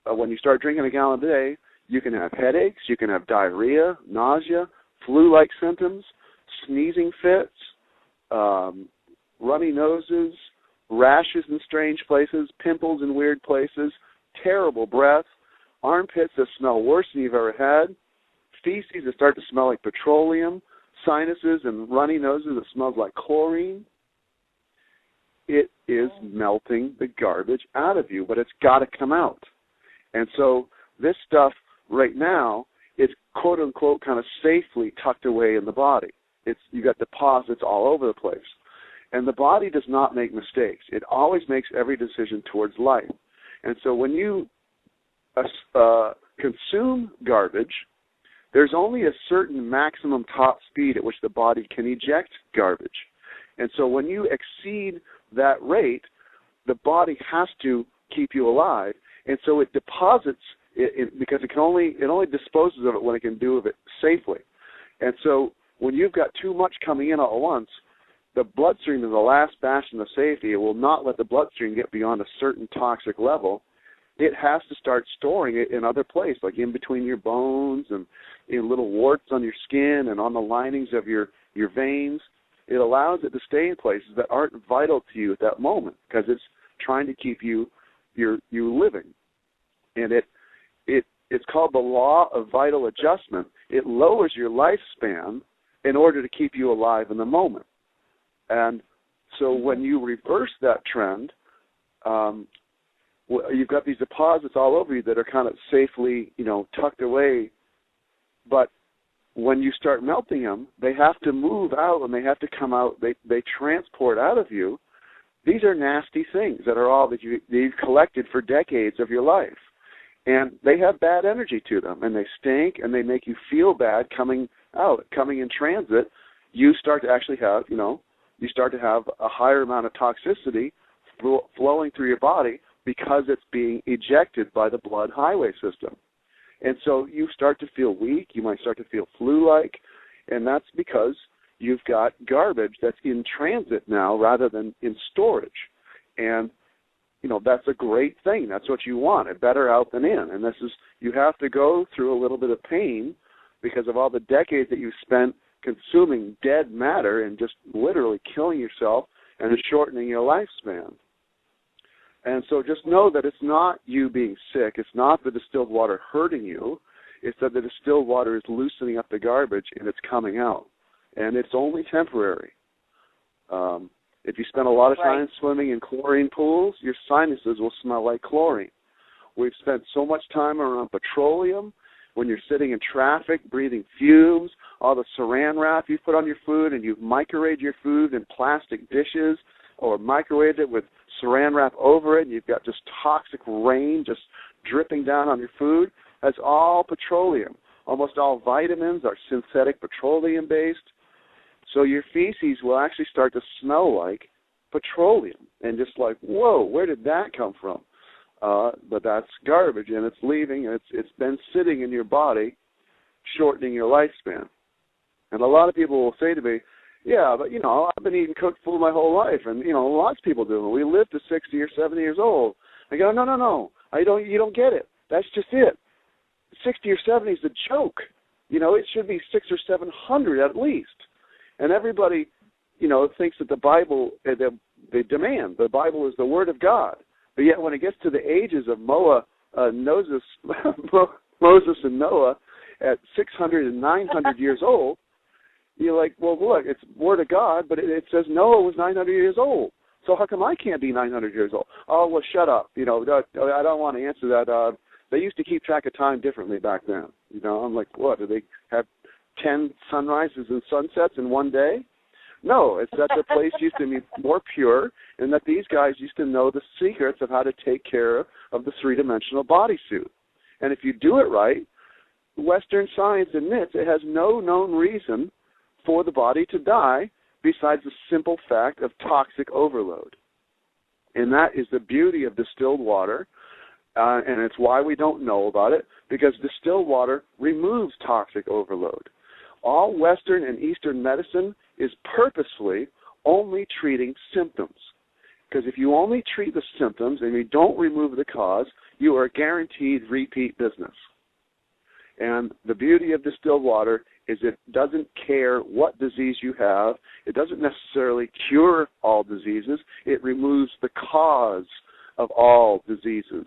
when you start drinking a gallon a day. You can have headaches, you can have diarrhea, nausea, flu-like symptoms, sneezing fits, runny noses, rashes in strange places, pimples in weird places, terrible breath, armpits that smell worse than you've ever had, feces that start to smell like petroleum, sinuses and runny noses that smells like chlorine. It is melting the garbage out of you, but it's got to come out. And so this stuff right now is quote-unquote kind of safely tucked away in the body. You got deposits all over the place. And the body does not make mistakes. It always makes every decision towards life. And so when you consume garbage, there's only a certain maximum top speed at which the body can eject garbage. And so when you exceed that rate, the body has to keep you alive. And so it deposits it because it only disposes of it when it can do it safely. And so when you've got too much coming in all at once, the bloodstream is the last bastion of safety. It will not let the bloodstream get beyond a certain toxic level. It has to start storing it in other places, like in between your bones and in little warts on your skin and on the linings of your veins. It allows it to stay in places that aren't vital to you at that moment because it's trying to keep you living. And it's called the law of vital adjustment. It lowers your lifespan in order to keep you alive in the moment. And so when you reverse that trend, you've got these deposits all over you that are kind of safely, tucked away. But when you start melting them, they have to move out and they have to come out. They transport out of you. These are nasty things that are all that you've collected for decades of your life. And they have bad energy to them, and they stink, and they make you feel bad coming out. Coming in transit, you start to actually have, you start to have a higher amount of toxicity flowing through your body because it's being ejected by the blood highway system. And so you start to feel weak. You might start to feel flu-like, and that's because you've got garbage that's in transit now rather than in storage. And, that's a great thing. That's what you want, better out than in. And you have to go through a little bit of pain because of all the decades that you've spent consuming dead matter and just literally killing yourself and shortening your lifespan. And so just know that it's not you being sick. It's not the distilled water hurting you. It's that the distilled water is loosening up the garbage and it's coming out. And it's only temporary. If you spend a lot of time swimming in chlorine pools, your sinuses will smell like chlorine. We've spent so much time around petroleum. When you're sitting in traffic, breathing fumes, all the saran wrap you put on your food, and you've microwaved your food in plastic dishes or microwaved it with saran wrap over it, and you've got just toxic rain just dripping down on your food, that's all petroleum. Almost all vitamins are synthetic petroleum-based. So your feces will actually start to smell like petroleum and just like, whoa, where did that come from? But that's garbage, and it's leaving, and it's been sitting in your body, shortening your lifespan. And a lot of people will say to me, yeah, but, I've been eating cooked food my whole life, and, lots of people do. We live to 60 or 70 years old. I go, no, you don't get it. That's just it. 60 or 70 is a joke. It should be 600 or 700 at least. And everybody, thinks that the Bible, they demand the Bible is the Word of God. But yet when it gets to the ages of Moses and Noah at 600 and 900 years old, you're like, well, look, it's Word of God, but it says Noah was 900 years old. So how come I can't be 900 years old? Oh, well, shut up. I don't want to answer that. They used to keep track of time differently back then. I'm like, what, do they have 10 sunrises and sunsets in one day? No, it's that the place used to be more pure and that these guys used to know the secrets of how to take care of the three-dimensional bodysuit. And if you do it right, Western science admits it has no known reason for the body to die besides the simple fact of toxic overload. And that is the beauty of distilled water, and it's why we don't know about it, because distilled water removes toxic overload. All Western and Eastern medicine is purposefully only treating symptoms. Because if you only treat the symptoms and you don't remove the cause, you are guaranteed repeat business. And the beauty of distilled water is it doesn't care what disease you have. It doesn't necessarily cure all diseases. It removes the cause of all diseases,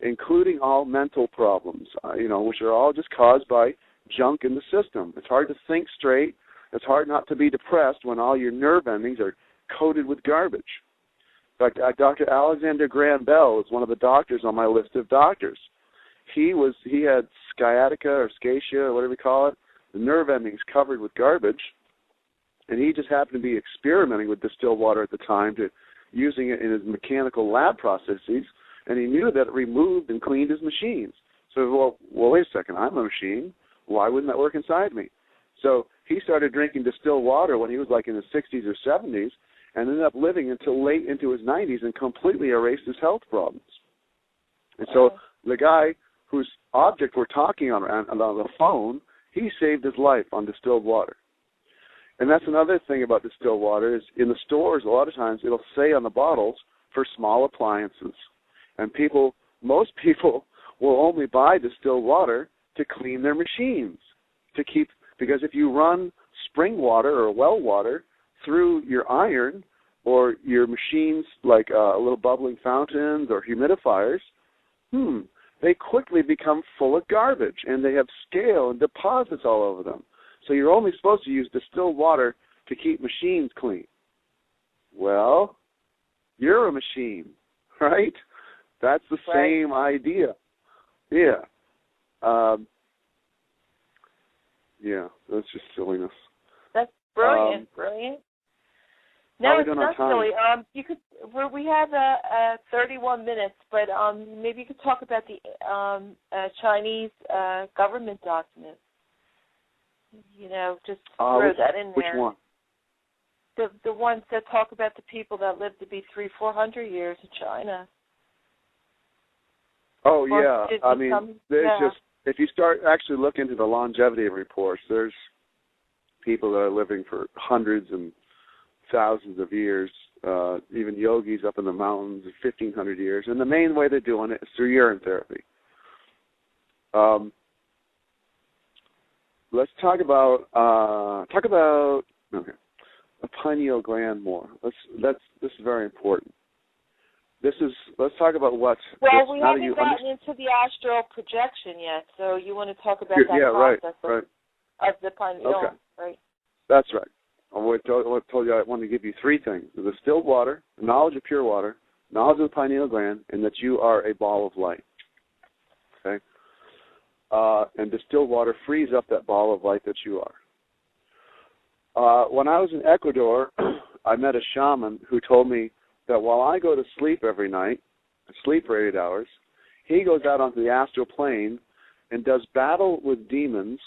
including all mental problems, which are all just caused by junk in the system. It's hard to think straight. It's hard not to be depressed when all your nerve endings are coated with garbage. In fact, Dr. Alexander Graham Bell is one of the doctors on my list of doctors. He had sciatica or sciatica or whatever you call it, the nerve endings covered with garbage, and he just happened to be experimenting with distilled water at the time, using it in his mechanical lab processes, and he knew that it removed and cleaned his machines. So, well, wait a second, I'm a machine. Why wouldn't that work inside me? So he started drinking distilled water when he was like in his 60s or 70s and ended up living until late into his 90s and completely erased his health problems. And so the guy whose object we're talking on the phone, he saved his life on distilled water. And that's another thing about distilled water is in the stores, a lot of times it'll say on the bottles for small appliances. And most people will only buy distilled water to clean their machines, because if you run spring water or well water through your iron or your machines like little bubbling fountains or humidifiers, they quickly become full of garbage, and they have scale and deposits all over them. So you're only supposed to use distilled water to keep machines clean. Well, you're a machine, right? That's the same idea. Yeah. That's just silliness. That's brilliant. No, it's not silly. We have 31 minutes, but maybe you could talk about the Chinese government documents. Just throw that in there. Which one? The ones that talk about the people that live to be 300-400 years in China. Oh, yeah. Just, if you start actually looking into the longevity reports, there's people that are living for hundreds and thousands of years, even yogis up in the mountains, 1,500 years. And the main way they're doing it is through urine therapy. let's talk about okay, the pineal gland more. This is very important. Let's talk about what's. Well, we haven't gotten into the astral projection yet, so you want to talk about that process of the pineal, right? That's right. I told you I wanted to give you three things: the distilled water, the knowledge of pure water, knowledge of the pineal gland, and that you are a ball of light. Okay? And distilled water frees up that ball of light that you are. When I was in Ecuador, I met a shaman who told me that while I go to sleep every night, sleep for 8 hours, he goes out onto the astral plane and does battle with demons,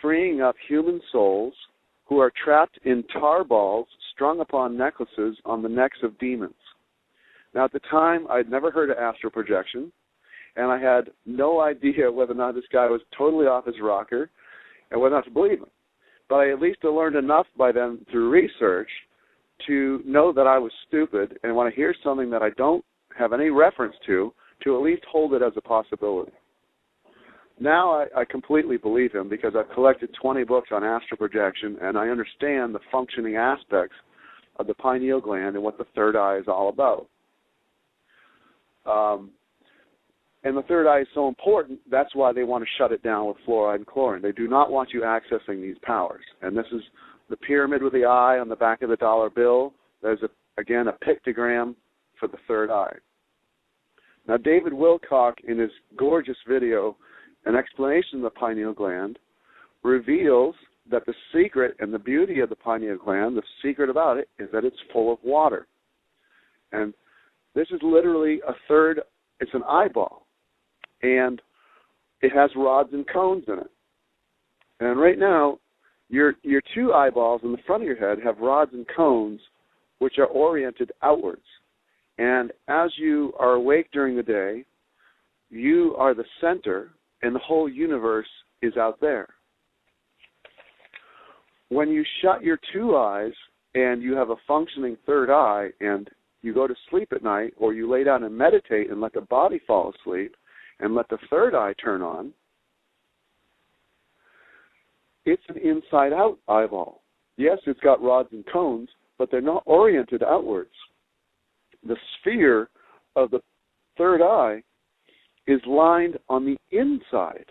freeing up human souls who are trapped in tar balls strung upon necklaces on the necks of demons. Now, at the time, I'd never heard of astral projection, and I had no idea whether or not this guy was totally off his rocker and whether or not to believe him. But I at least learned enough by then through research to know that I was stupid, and when I hear something that I don't have any reference to at least hold it as a possibility. Now I completely believe him because I've collected 20 books on astral projection, and I understand the functioning aspects of the pineal gland and what the third eye is all about. And the third eye is so important, that's why they want to shut it down with fluoride and chlorine. They do not want you accessing these powers. And this is the pyramid with the eye on the back of the dollar bill. There's, again, a pictogram for the third eye. Now, David Wilcock, in his gorgeous video, An Explanation of the Pineal Gland, reveals that the secret and the beauty of the pineal gland, the secret about it, is that it's full of water. And this is literally it's an eyeball. And it has rods and cones in it. And right now, your two eyeballs in the front of your head have rods and cones which are oriented outwards. And as you are awake during the day, you are the center, and the whole universe is out there. When you shut your two eyes and you have a functioning third eye and you go to sleep at night, or you lay down and meditate and let the body fall asleep and let the third eye turn on, it's an inside-out eyeball. Yes, it's got rods and cones, but they're not oriented outwards. The sphere of the third eye is lined on the inside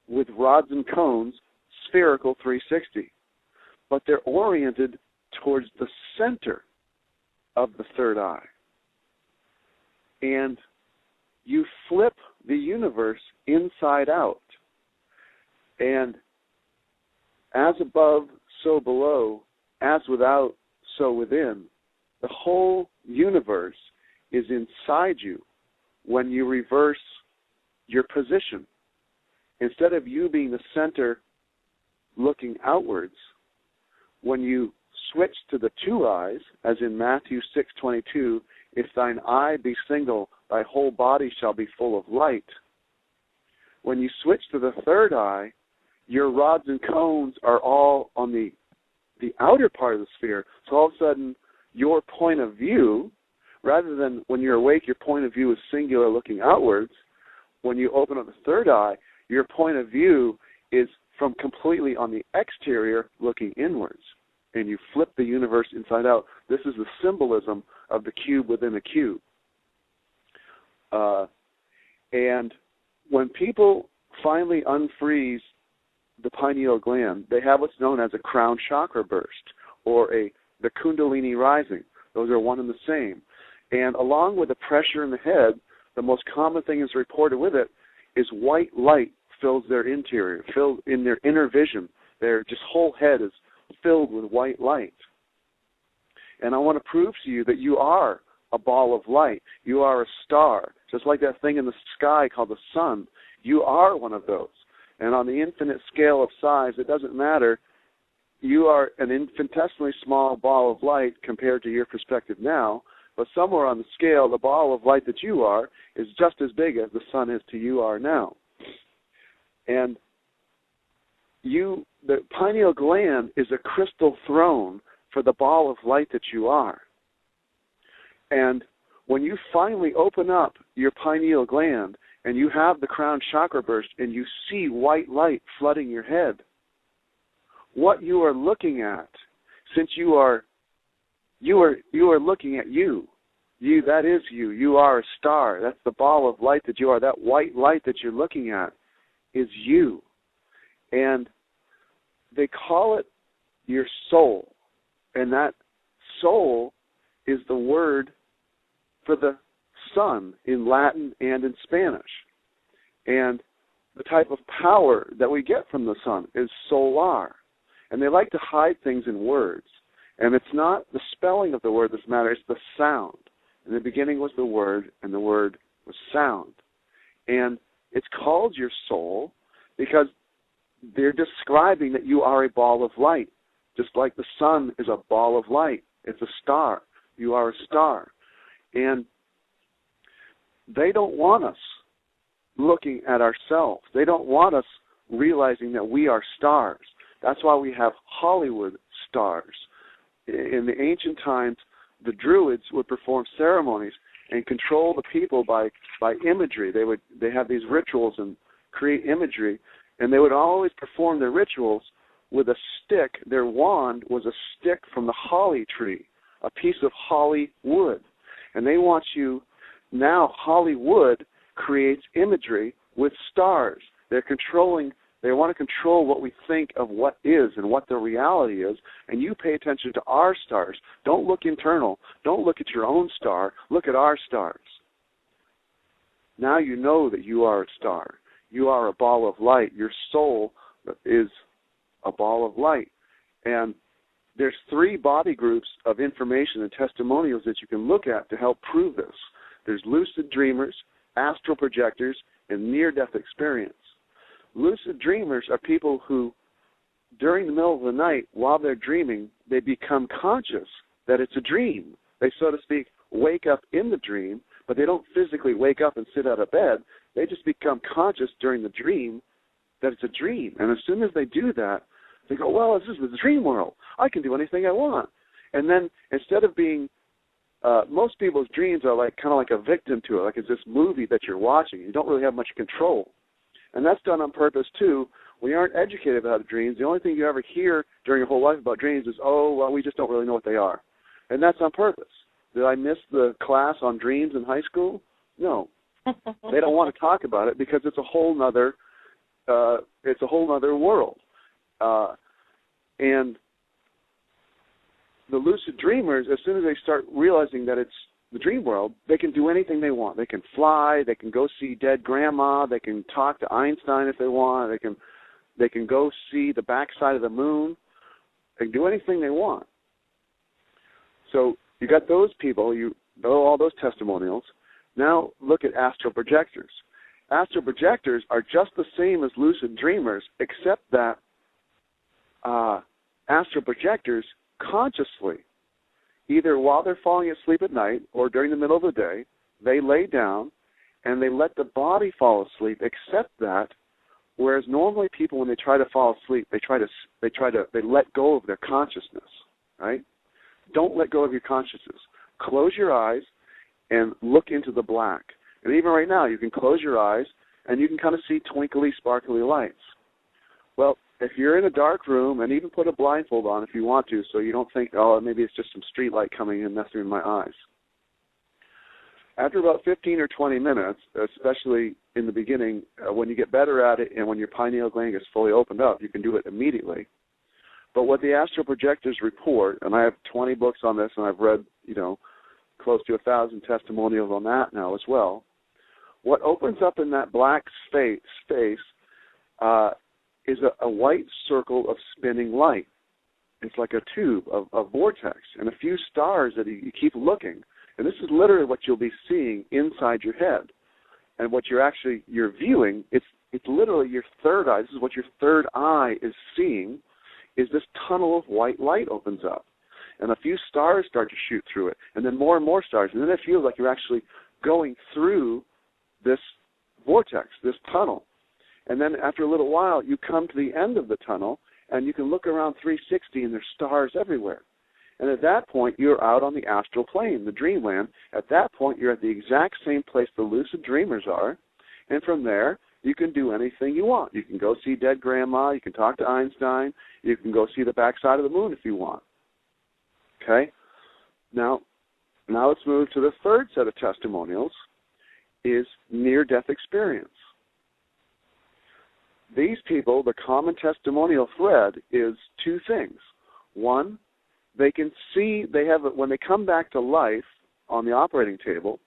with rods and cones, spherical 360. But they're oriented towards the center of the third eye. And you flip the universe inside out. And as above, so below, as without, so within. The whole universe is inside you when you reverse your position. Instead of you being the center looking outwards, when you switch to the two eyes, as in Matthew 6:22, if thine eye be single, thy whole body shall be full of light. When you switch to the third eye, your rods and cones are all on the outer part of the sphere. So all of a sudden, your point of view, rather than when you're awake, your point of view is singular looking outwards. When you open up the third eye, your point of view is from completely on the exterior looking inwards. And you flip the universe inside out. This is the symbolism of the cube within a cube. And when people finally unfreeze the pineal gland, they have what's known as a crown chakra burst or the kundalini rising. Those are one and the same. And along with the pressure in the head, the most common thing is reported with it is white light fills their interior, fills in their inner vision. Their just whole head is filled with white light. And I want to prove to you that you are a ball of light. You are a star. Just like that thing in the sky called the sun. You are one of those. And on the infinite scale of size, it doesn't matter. You are an infinitesimally small ball of light compared to your perspective now, but somewhere on the scale, the ball of light that you are is just as big as the sun is to you are now. And the pineal gland is a crystal throne for the ball of light that you are. And when you finally open up your pineal gland and you have the crown chakra burst and you see white light flooding your head, what you are looking at, since you are looking at you. You, that is you. You are a star. That's the ball of light that you are. That white light that you're looking at is you. And they call it your soul. And that soul is the word for the sun in Latin and in Spanish. And the type of power that we get from the sun is solar. And they like to hide things in words. And it's not the spelling of the word that matters, it's the sound. In the beginning was the word, and the word was sound. And it's called your soul because they're describing that you are a ball of light, just like the sun is a ball of light. It's a star. You are a star. And they don't want us looking at ourselves. They don't want us realizing that we are stars. That's why we have Hollywood stars. In the ancient times, the Druids would perform ceremonies and control the people by imagery. They have these rituals and create imagery, and they would always perform their rituals with a stick. Their wand was a stick from the holly tree, a piece of holly wood. And they want you, now Hollywood creates imagery with stars. They want to control what we think of what is and what the reality is, and you pay attention to our stars. Don't look internal. Don't look at your own star. Look at our stars. Now you know that you are a star. You are a ball of light. Your soul is a ball of light. And there's 3 body groups of information and testimonials that you can look at to help prove this. There's lucid dreamers, astral projectors, and near-death experience. Lucid dreamers are people who, during the middle of the night, while they're dreaming, they become conscious that it's a dream. They, so to speak, wake up in the dream, but they don't physically wake up and sit out of bed. They just become conscious during the dream that it's a dream. And as soon as they do that, they go, well, this is the dream world. I can do anything I want. And then instead of being, most people's dreams are kind of like a victim to it, like it's this movie that you're watching. You don't really have much control. And that's done on purpose, too. We aren't educated about dreams. The only thing you ever hear during your whole life about dreams is, oh, well, we just don't really know what they are. And that's on purpose. Did I miss the class on dreams in high school? No. They don't want to talk about it because it's a whole nother world. And the lucid dreamers, as soon as they start realizing that it's the dream world, they can do anything they want. They can fly. They can go see dead grandma. They can talk to Einstein if they want. They can go see the backside of the moon. They can do anything they want. So you got those people. You know all those testimonials. Now look at astral projectors. Astral projectors are just the same as lucid dreamers, except that astral projectors consciously, either while they're falling asleep at night or during the middle of the day, they lay down and they let the body fall asleep, except that, whereas normally people, when they try to fall asleep, they let go of their consciousness, right? Don't let go of your consciousness. Close your eyes and look into the black. And even right now, you can close your eyes and you can kind of see twinkly, sparkly lights. Well, if you're in a dark room, and even put a blindfold on if you want to, so you don't think, oh, maybe it's just some street light coming in messing with my eyes. After about 15 or 20 minutes, especially in the beginning, when you get better at it and when your pineal gland is fully opened up, you can do it immediately. But what the astral projectors report, and I have 20 books on this, and I've read, close to 1,000 testimonials on that now as well. What opens up in that black space is a white circle of spinning light. It's like a tube, a vortex, and a few stars that you keep looking. And this is literally what you'll be seeing inside your head. And what you're viewing, it's literally your third eye. This is what your third eye is seeing, is this tunnel of white light opens up. And a few stars start to shoot through it, and then more and more stars. And then it feels like you're actually going through this vortex, this tunnel. And then after a little while, you come to the end of the tunnel, and you can look around 360, and there's stars everywhere. And at that point, you're out on the astral plane, the dreamland. At that point, you're at the exact same place the lucid dreamers are. And from there, you can do anything you want. You can go see dead grandma. You can talk to Einstein. You can go see the backside of the moon if you want. Okay? Now let's move to the third set of testimonials, is near-death experience. These people, the common testimonial thread is two things. One, they can see, when they come back to life on the operating table,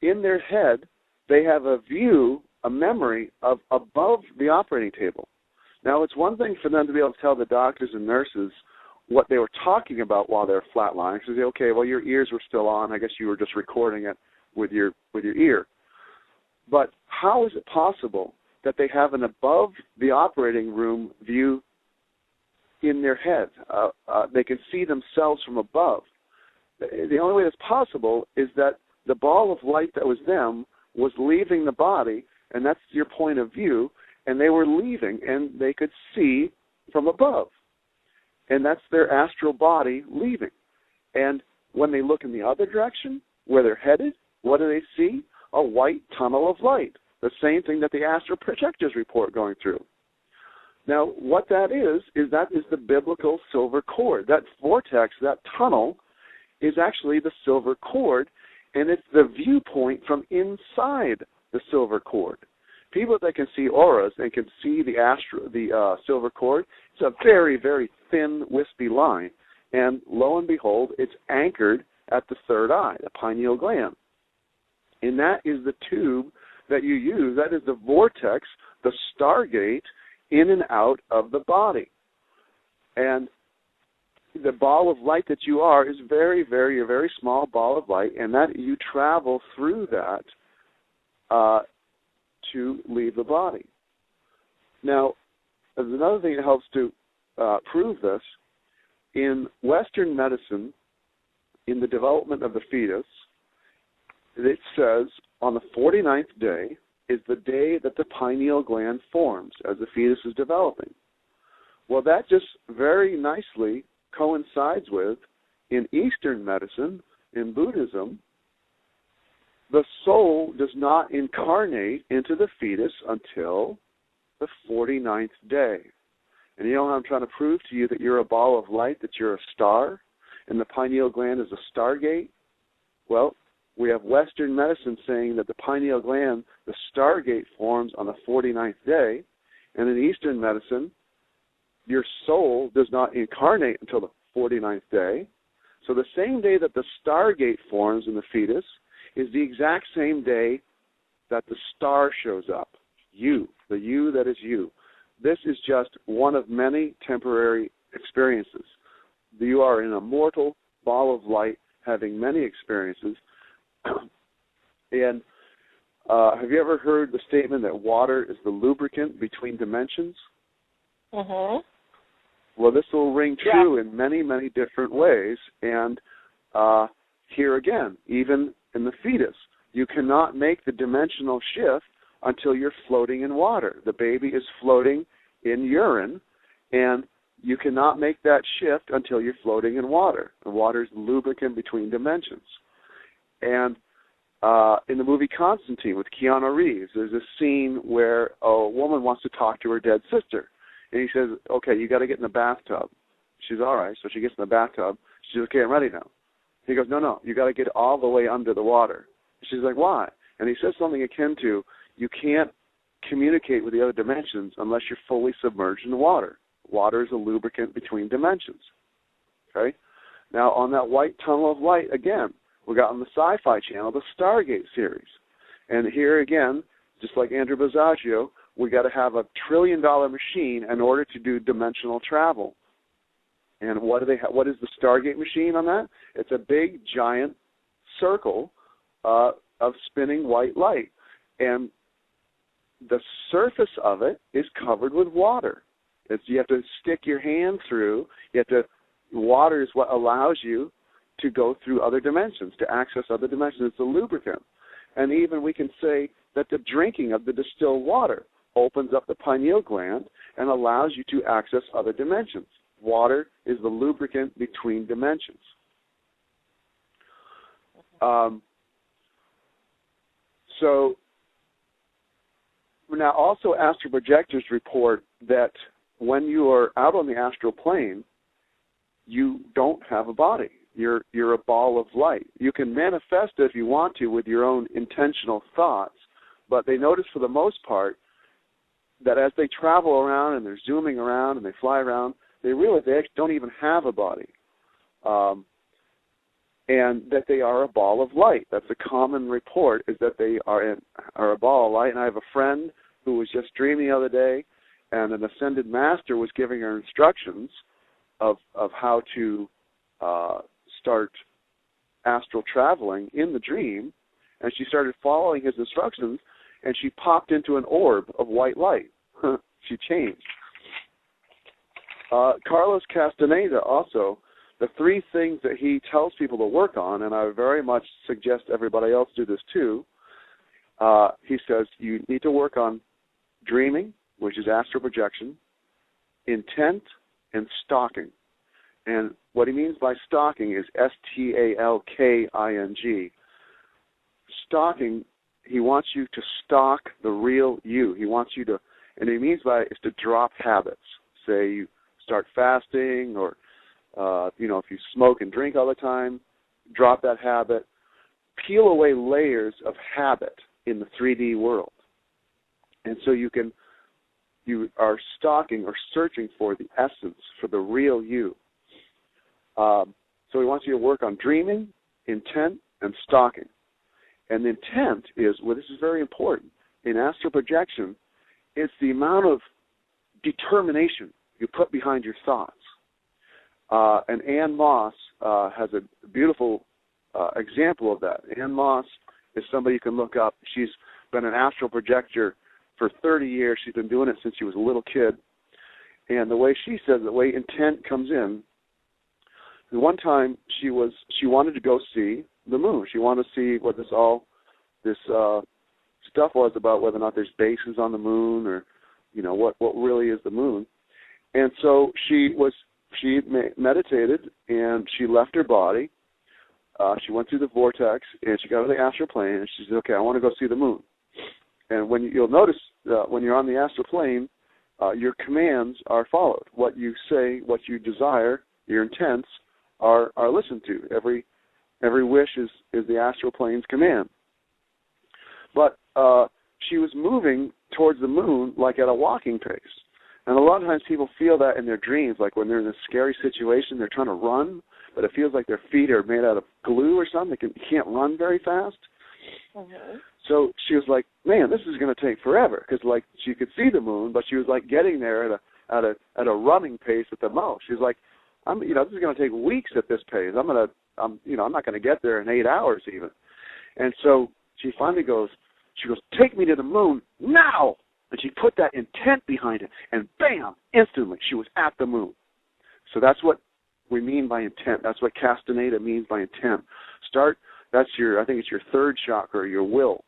in their head, they have a view, a memory of above the operating table. Now, it's one thing for them to be able to tell the doctors and nurses what they were talking about while they're flatlining. So they say, okay, well, your ears were still on. I guess you were just recording it with your ear. But how is it possible that they have an above the operating room view in their head? They can see themselves from above. The only way that's possible is that the ball of light that was them was leaving the body, and that's your point of view, and they were leaving, and they could see from above. And that's their astral body leaving. And when they look in the other direction, where they're headed, what do they see? A white tunnel of light, the same thing that the astral projectors report going through. Now, what that is the biblical silver cord. That vortex, that tunnel, is actually the silver cord, and it's the viewpoint from inside the silver cord. People that can see auras and can see the silver cord, it's a very, very thin, wispy line, and lo and behold, it's anchored at the third eye, the pineal gland. And that is the tube that you use. That is the vortex, the stargate, in and out of the body. And the ball of light that you are is very, very, a very small ball of light, and that you travel through that to leave the body. Now, there's another thing that helps to prove this. In Western medicine, in the development of the fetus, it says on the 49th day is the day that the pineal gland forms as the fetus is developing. Well, that just very nicely coincides with, in Eastern medicine, in Buddhism, the soul does not incarnate into the fetus until the 49th day. And you know how I'm trying to prove to you that you're a ball of light, that you're a star, and the pineal gland is a stargate? Well, we have Western medicine saying that the pineal gland, the stargate, forms on the 49th day, and in Eastern medicine, your soul does not incarnate until the 49th day. So the same day that the stargate forms in the fetus is the exact same day that the star shows up. You, the you that is you. This is just one of many temporary experiences. You are an immortal ball of light having many experiences. And have you ever heard the statement that water is the lubricant between dimensions? Mm-hmm. Well, this will ring true in many, many different ways. And here again, even in the fetus, you cannot make the dimensional shift until you're floating in water. The baby is floating in urine, and you cannot make that shift until you're floating in water. The water is the lubricant between dimensions. And in the movie Constantine with Keanu Reeves, there's a scene where a woman wants to talk to her dead sister. And he says, okay, you got to get in the bathtub. She's all right, so she gets in the bathtub. She's okay, I'm ready now. He goes, no, you got to get all the way under the water. She's like, why? And he says something akin to, you can't communicate with the other dimensions unless you're fully submerged in the water. Water is a lubricant between dimensions. Okay? Now, on that white tunnel of light, again, we got on the Sci-Fi Channel the Stargate series. And here again, just like Andrew Bozzaggio, we got to have $1 trillion machine in order to do dimensional travel. And what is the Stargate machine on that? It's a big, giant circle of spinning white light. And the surface of it is covered with water. You have to stick your hand through. Water is what allows you to go through other dimensions, to access other dimensions. It's a lubricant. And even we can say that the drinking of the distilled water opens up the pineal gland and allows you to access other dimensions. Water is the lubricant between dimensions. So Now, also astral projectors report that when you are out on the astral plane, you don't have a body. You're a ball of light. You can manifest it if you want to with your own intentional thoughts, but they notice for the most part that as they travel around and they're zooming around and they fly around, they realize they actually don't even have a body, and that they are a ball of light. That's a common report, is that they are a ball of light. And I have a friend who was just dreaming the other day, and an ascended master was giving her instructions of how to start astral traveling in the dream, and she started following his instructions, and she popped into an orb of white light. She changed. Carlos Castaneda also, the 3 things that he tells people to work on, and I very much suggest everybody else do this too, he says you need to work on dreaming, which is astral projection, intent, and stalking. And what he means by stalking is stalking. Stalking, he wants you to stalk the real you. He wants you to, and he means by it is to drop habits. Say you start fasting, or if you smoke and drink all the time, drop that habit. Peel away layers of habit in the 3D world. And so you are stalking or searching for the essence, for the real you. So he wants you to work on dreaming, intent, and stalking. And the intent is, this is very important, in astral projection, it's the amount of determination you put behind your thoughts. And Ann Moss has a beautiful example of that. Ann Moss is somebody you can look up. She's been an astral projector for 30 years. She's been doing it since she was a little kid. And the way she says, the way intent comes in, one time she wanted to go see the moon. She wanted to see what this stuff was about, whether or not there's bases on the moon, or what really is the moon. And so she meditated, and she left her body. She went through the vortex, and she got to the astral plane, and she said, "Okay, I want to go see the moon." And you'll notice when you're on the astral plane, your commands are followed. What you say, what you desire, your intents are listened to. Every wish is the astral plane's command. But she was moving towards the moon like at a walking pace. And a lot of times people feel that in their dreams, like when they're in a scary situation, they're trying to run, but it feels like their feet are made out of glue or something. You can't run very fast. Mm-hmm. So she was like, "Man, this is going to take forever," because she could see the moon, but she was getting there at a running pace at the most. She was like, "This is going to take weeks at this pace. I'm not going to get there in 8 hours even." And so she finally goes, "Take me to the moon now!" And she put that intent behind it, and bam, instantly she was at the moon. So that's what we mean by intent. That's what Castaneda means by intent. I think it's your 3rd chakra, your will.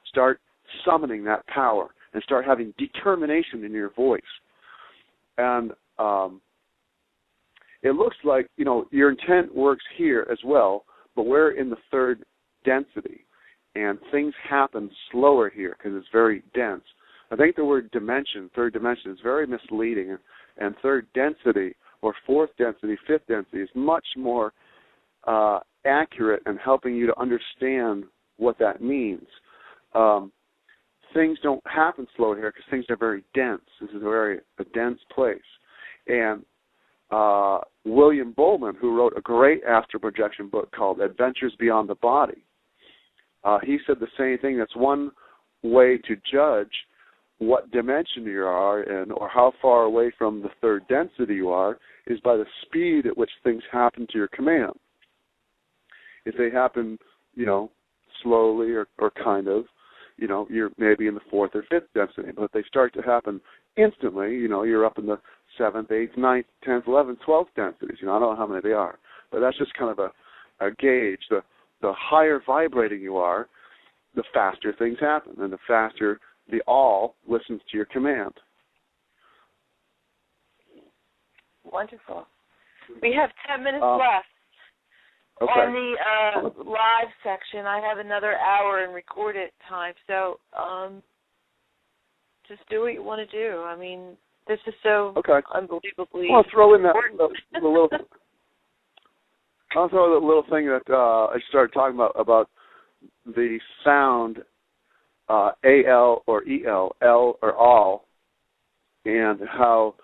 Start summoning that power and start having determination in your voice. And it looks like, your intent works here as well, but we're in the 3rd density, and things happen slower here because it's very dense. I think the word dimension, 3rd dimension, is very misleading, and 3rd density or 4th density, 5th density is much more accurate in helping you to understand what that means. Things don't happen slow here because things are very dense. This is a dense place. And William Bowman, who wrote a great astral projection book called Adventures Beyond the Body, he said the same thing. That's one way to judge what dimension you are in, or how far away from the 3rd density you are, is by the speed at which things happen to your command. If they happen, slowly or kind of, you're maybe in the 4th or 5th density. But if they start to happen instantly, you're up in the 7th, 8th, 9th, 10th, 11th, 12th densities. I don't know how many they are. But that's just kind of a gauge. The higher vibrating you are, the faster things happen, and the faster the all listens to your command. Wonderful. We have 10 minutes left. Okay. On the live section, I have another hour in recorded time. So just do what you want to do. I mean, this is so unbelievably. I'll throw in the little. I'll throw the little thing that I started talking about the sound AL or EL, L or all, and how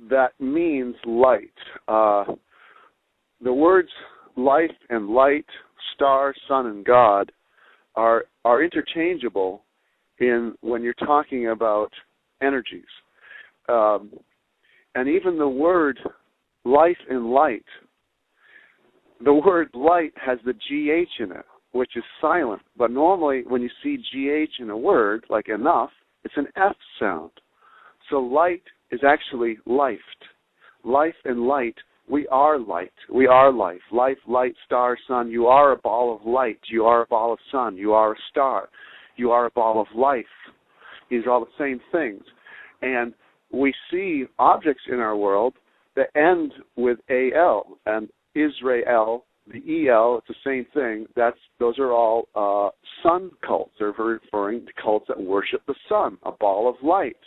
that means light. The words life and light, star, sun, and God are interchangeable when you're talking about energies. And even the word life and light, the word light has the GH in it, which is silent. But normally when you see GH in a word, like enough, it's an F sound. So light is actually lifed. Life and light, we are light. We are life. Life, light, star, sun. You are a ball of light. You are a ball of sun. You are a star. You are a ball of life. These are all the same things. And we see objects in our world that end with AL. And Israel, the EL, it's the same thing. Those are all sun cults. They're referring to cults that worship the sun, a ball of light.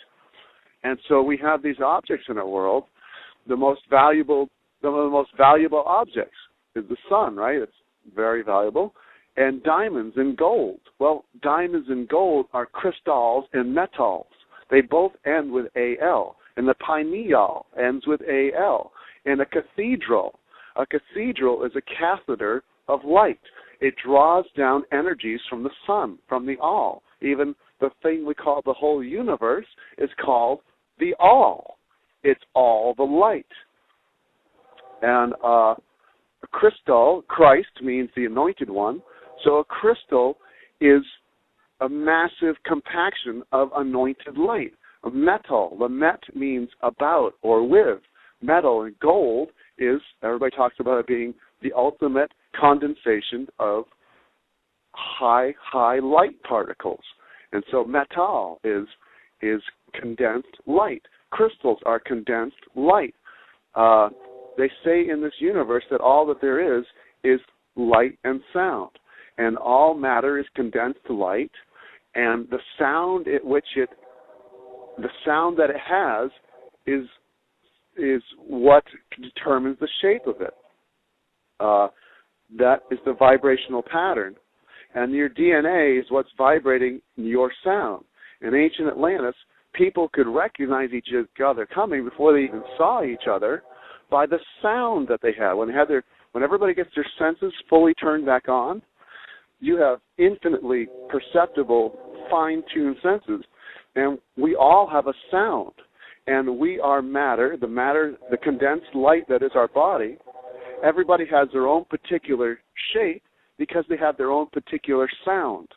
And so we have these objects in our world. The most valuable objects is the sun, right? It's very valuable. And diamonds and gold. Well, diamonds and gold are crystals and metals. They both end with AL. And the pineal ends with AL. And a cathedral is a catheter of light. It draws down energies from the sun, from the all. Even the thing we call the whole universe is called the all. It's all the light. And a crystal, Christ means the anointed one. So a crystal is a massive compaction of anointed light. A metal, the met means about or with. Metal and gold is, everybody talks about it being the ultimate condensation of high light particles. And so metal is condensed light. Crystals are condensed light. They say in this universe that all that there is light and sound. And all matter is condensed to light, and the sound that it has is what determines the shape of it. That is the vibrational pattern. And your DNA is what's vibrating your sound. In ancient Atlantis, people could recognize each other coming before they even saw each other by the sound that they had. When everybody gets their senses fully turned back on, you have infinitely perceptible, fine-tuned senses. And we all have a sound. And we are matter, the condensed light that is our body. Everybody has their own particular shape because they have their own particular sound.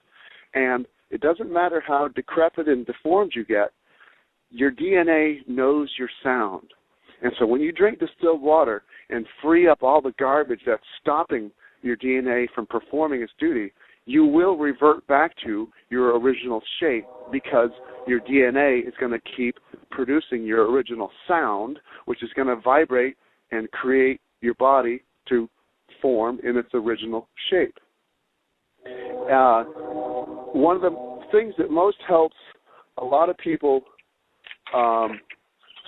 And it doesn't matter how decrepit and deformed you get, your DNA knows your sound. And so when you drink distilled water and free up all the garbage that's stopping your DNA from performing its duty, you will revert back to your original shape because your DNA is going to keep producing your original sound, which is going to vibrate and create your body to form in its original shape. One of the things that most helps a lot of people,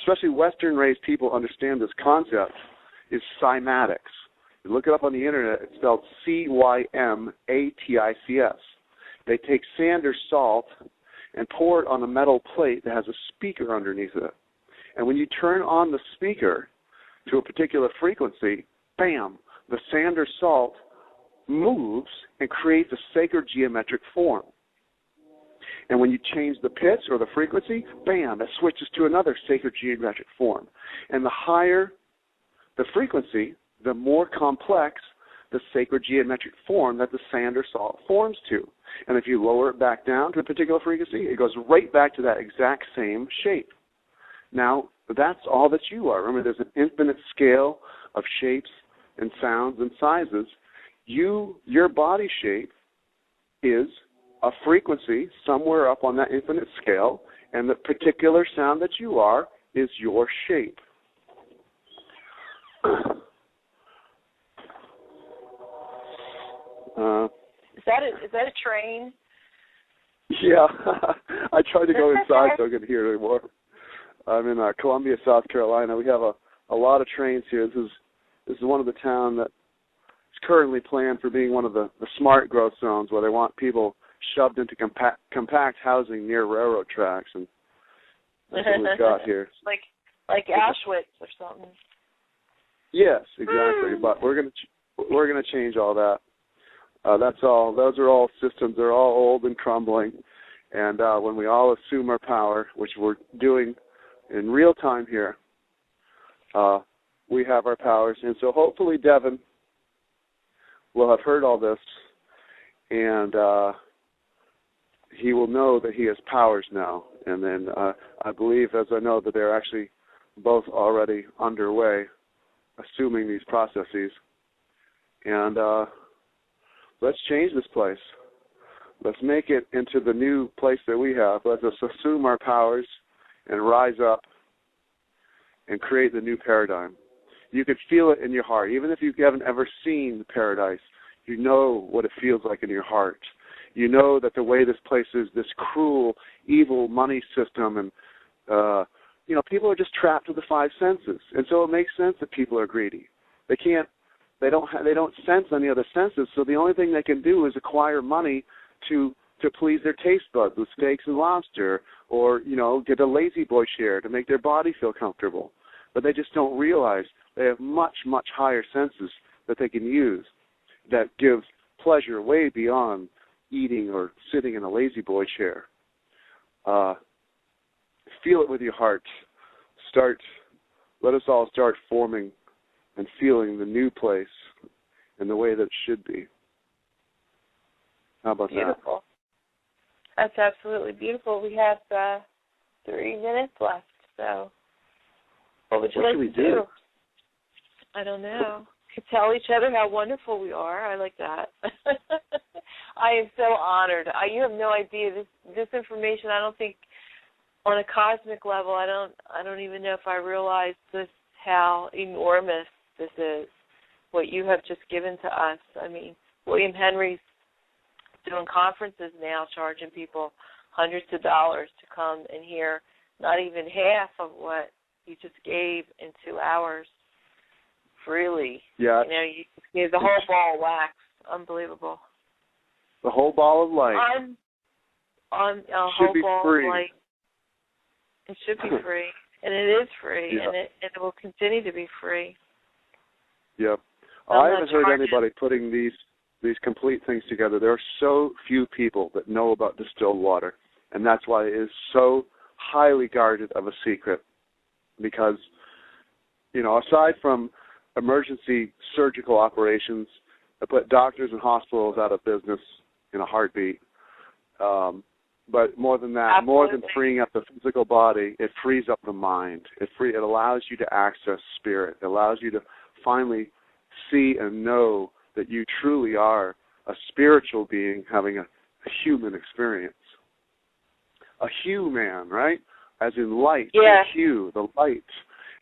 especially Western-raised people, understand this concept is cymatics. You look it up on the internet, it's spelled Cymatics. They take sand or salt and pour it on a metal plate that has a speaker underneath it. And when you turn on the speaker to a particular frequency, bam, the sand or salt moves and creates a sacred geometric form. And when you change the pitch or the frequency, bam, it switches to another sacred geometric form. And the higher the frequency, the more complex the sacred geometric form that the sand or salt forms to. And if you lower it back down to a particular frequency, it goes right back to that exact same shape. Now, that's all that you are. Remember, there's an infinite scale of shapes and sounds and sizes. Your body shape is a frequency somewhere up on that infinite scale, and the particular sound that you are is your shape. Is that a train? Yeah, I tried to go inside so I could hear it anymore. I'm in Columbia, South Carolina. We have a lot of trains here. This is one of the town that is currently planned for being one of the smart growth zones where they want people shoved into compact housing near railroad tracks, and that's what we've got here. Like Auschwitz or something. Yes, exactly. But we're gonna change all that. That's all. Those are all systems. They're all old and crumbling. And when we all assume our power, which we're doing in real time here, we have our powers. And so hopefully Devin will have heard all this, and he will know that he has powers now. And then I believe, as I know, that they're actually both already underway, assuming these processes. And let's change this place. Let's make it into the new place that we have. Let's assume our powers and rise up and create the new paradigm. You could feel it in your heart. Even if you haven't ever seen paradise, you know what it feels like in your heart. You know that the way this place is, this cruel, evil money system, and people are just trapped with the five senses. And so it makes sense that people are greedy. They don't sense any other senses, so the only thing they can do is acquire money to please their taste buds with steaks and lobster, or get a lazy boy share to make their body feel comfortable. But they just don't realize they have much, much higher senses that they can use that give pleasure way beyond eating or sitting in a lazy boy chair. Feel it with your heart. Let us all start forming and feeling the new place in the way that it should be. How about beautiful. That's absolutely beautiful. We have 3 minutes left, so what would you like to do? I don't know. To tell each other how wonderful we are. I like that. I am so honored. You have no idea. This information, I don't think, on a cosmic level, I don't even know if I realize just how enormous this is, what you have just given to us. I mean, William Henry's doing conferences now, charging people hundreds of dollars to come and hear not even half of what you just gave in 2 hours freely. Yeah. You gave the whole ball of wax. Unbelievable. The whole ball of light. On a should whole be ball free. of light. It should be free, and it is free, yeah. and it will continue to be free. Yep. I haven't heard anybody putting these complete things together. There are so few people that know about distilled water, and that's why it is so highly guarded of a secret. Because, aside from emergency surgical operations that put doctors and hospitals out of business in a heartbeat, but more than that, Absolutely. more than freeing up the physical body, it frees up the mind. It allows you to access spirit. It allows you to finally see and know that you truly are a spiritual being having a human experience. A hue man, right? As in light, yeah. The hue, the light.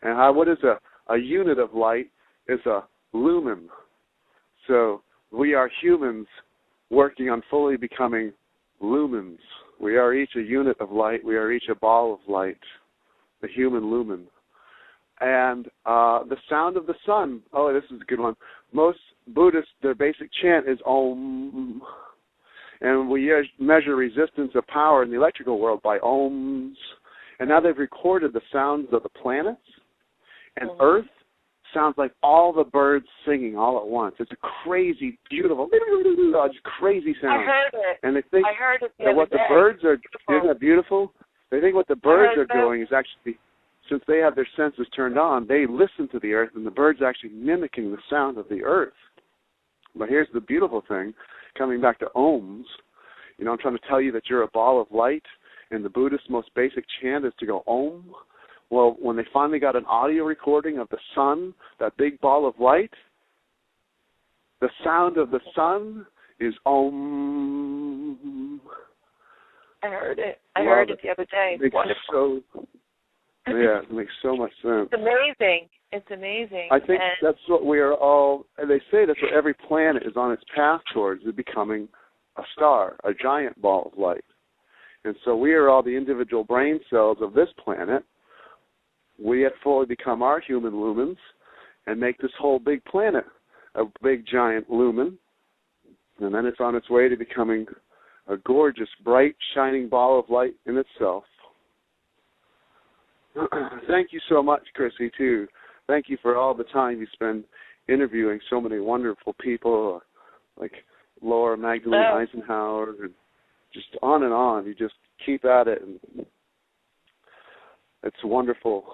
And what is a unit of light? Is a lumen. So we are humans working on fully becoming lumens. We are each a unit of light. We are each a ball of light, the human lumen. And the sound of the sun. Oh, this is a good one. Most Buddhists, their basic chant is Om. And we measure resistance of power in the electrical world by ohms. And now they've recorded the sounds of the planets. And Earth sounds like all the birds singing all at once. It's a crazy, beautiful, just crazy sound. I heard it. And they think I heard it that what the birds are, isn't that beautiful? They think what the birds are doing is actually, since they have their senses turned on, they listen to the earth, and the birds are actually mimicking the sound of the earth. But here's the beautiful thing, coming back to ohms. I'm trying to tell you that you're a ball of light, and the Buddhist most basic chant is to go Om. Well, when they finally got an audio recording of the sun, that big ball of light, the sound of the sun is Om. I heard it. I heard it the other day. It makes so much sense. It's amazing. It's amazing. I think that's what we are all, and they say that's what every planet is on its path towards, is becoming a star, a giant ball of light. And so we are all the individual brain cells of this planet. We have fully become our human lumens and make this whole big planet a big giant lumen. And then it's on its way to becoming a gorgeous, bright, shining ball of light in itself. Thank you so much, Chrissy, too. Thank you for all the time you spend interviewing so many wonderful people like Laura Magdalene Eisenhower, and just on and on. You just keep at it, and it's wonderful.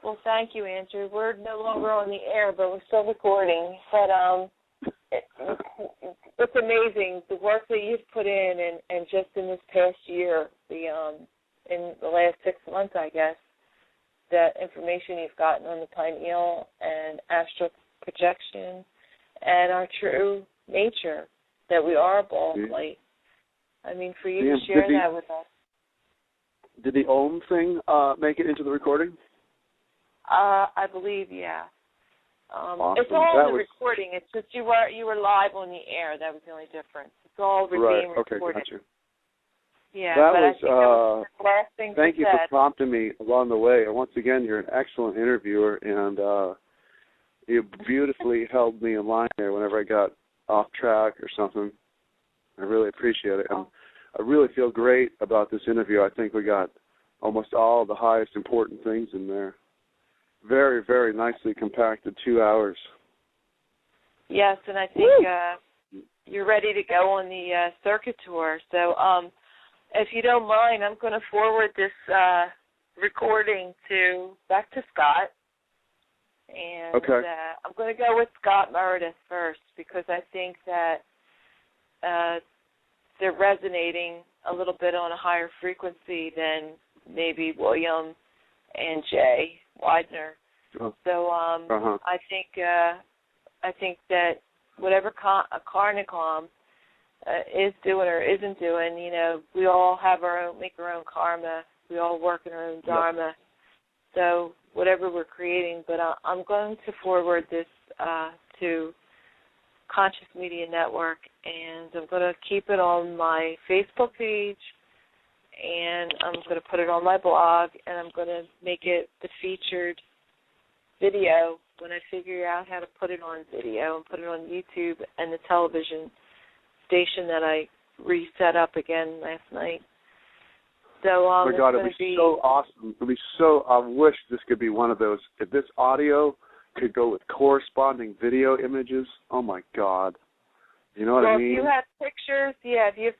Well, thank you, Andrew. We're no longer on the air, but we're still recording. But it's amazing the work that you've put in, and just in this past year, in the last 6 months, I guess, that information you've gotten on the pineal and astral projection and our true nature, that we are a ball of light. I mean, for you to share that with us. Did the Om thing make it into the recording? I believe, yeah. Awesome. It's all in the recording. It's just you were live on the air. That was the only difference. It's all being recorded. Okay, gotcha. Yeah, that but was, I think that was the last thing thank you said. for prompting me along the way. And once again, you're an excellent interviewer, and you beautifully held me in line there whenever I got off track or something. I really appreciate it. And I really feel great about this interview. I think we got almost all the highest important things in there. Very, very nicely compacted 2 hours. Yes, and I think you're ready to go on the circuit tour. So if you don't mind, I'm going to forward this recording back to Scott. And I'm going to go with Scott Meredith first, because I think that they're resonating a little bit on a higher frequency than maybe William and Jay Widener. So I think that whatever Karnakam is doing or isn't doing, we all make our own karma. We all work in our own dharma. So whatever we're creating, but I'm going to forward this to Conscious Media Network, and I'm going to keep it on my Facebook page, and I'm going to put it on my blog, and I'm going to make it the featured video when I figure out how to put it on video and put it on YouTube and the television station that I reset up again last night. So oh my God, it'd be so awesome. It'd be so, I wish this could be one of those, if this audio could go with corresponding video images, oh my God. You know what I mean? If you have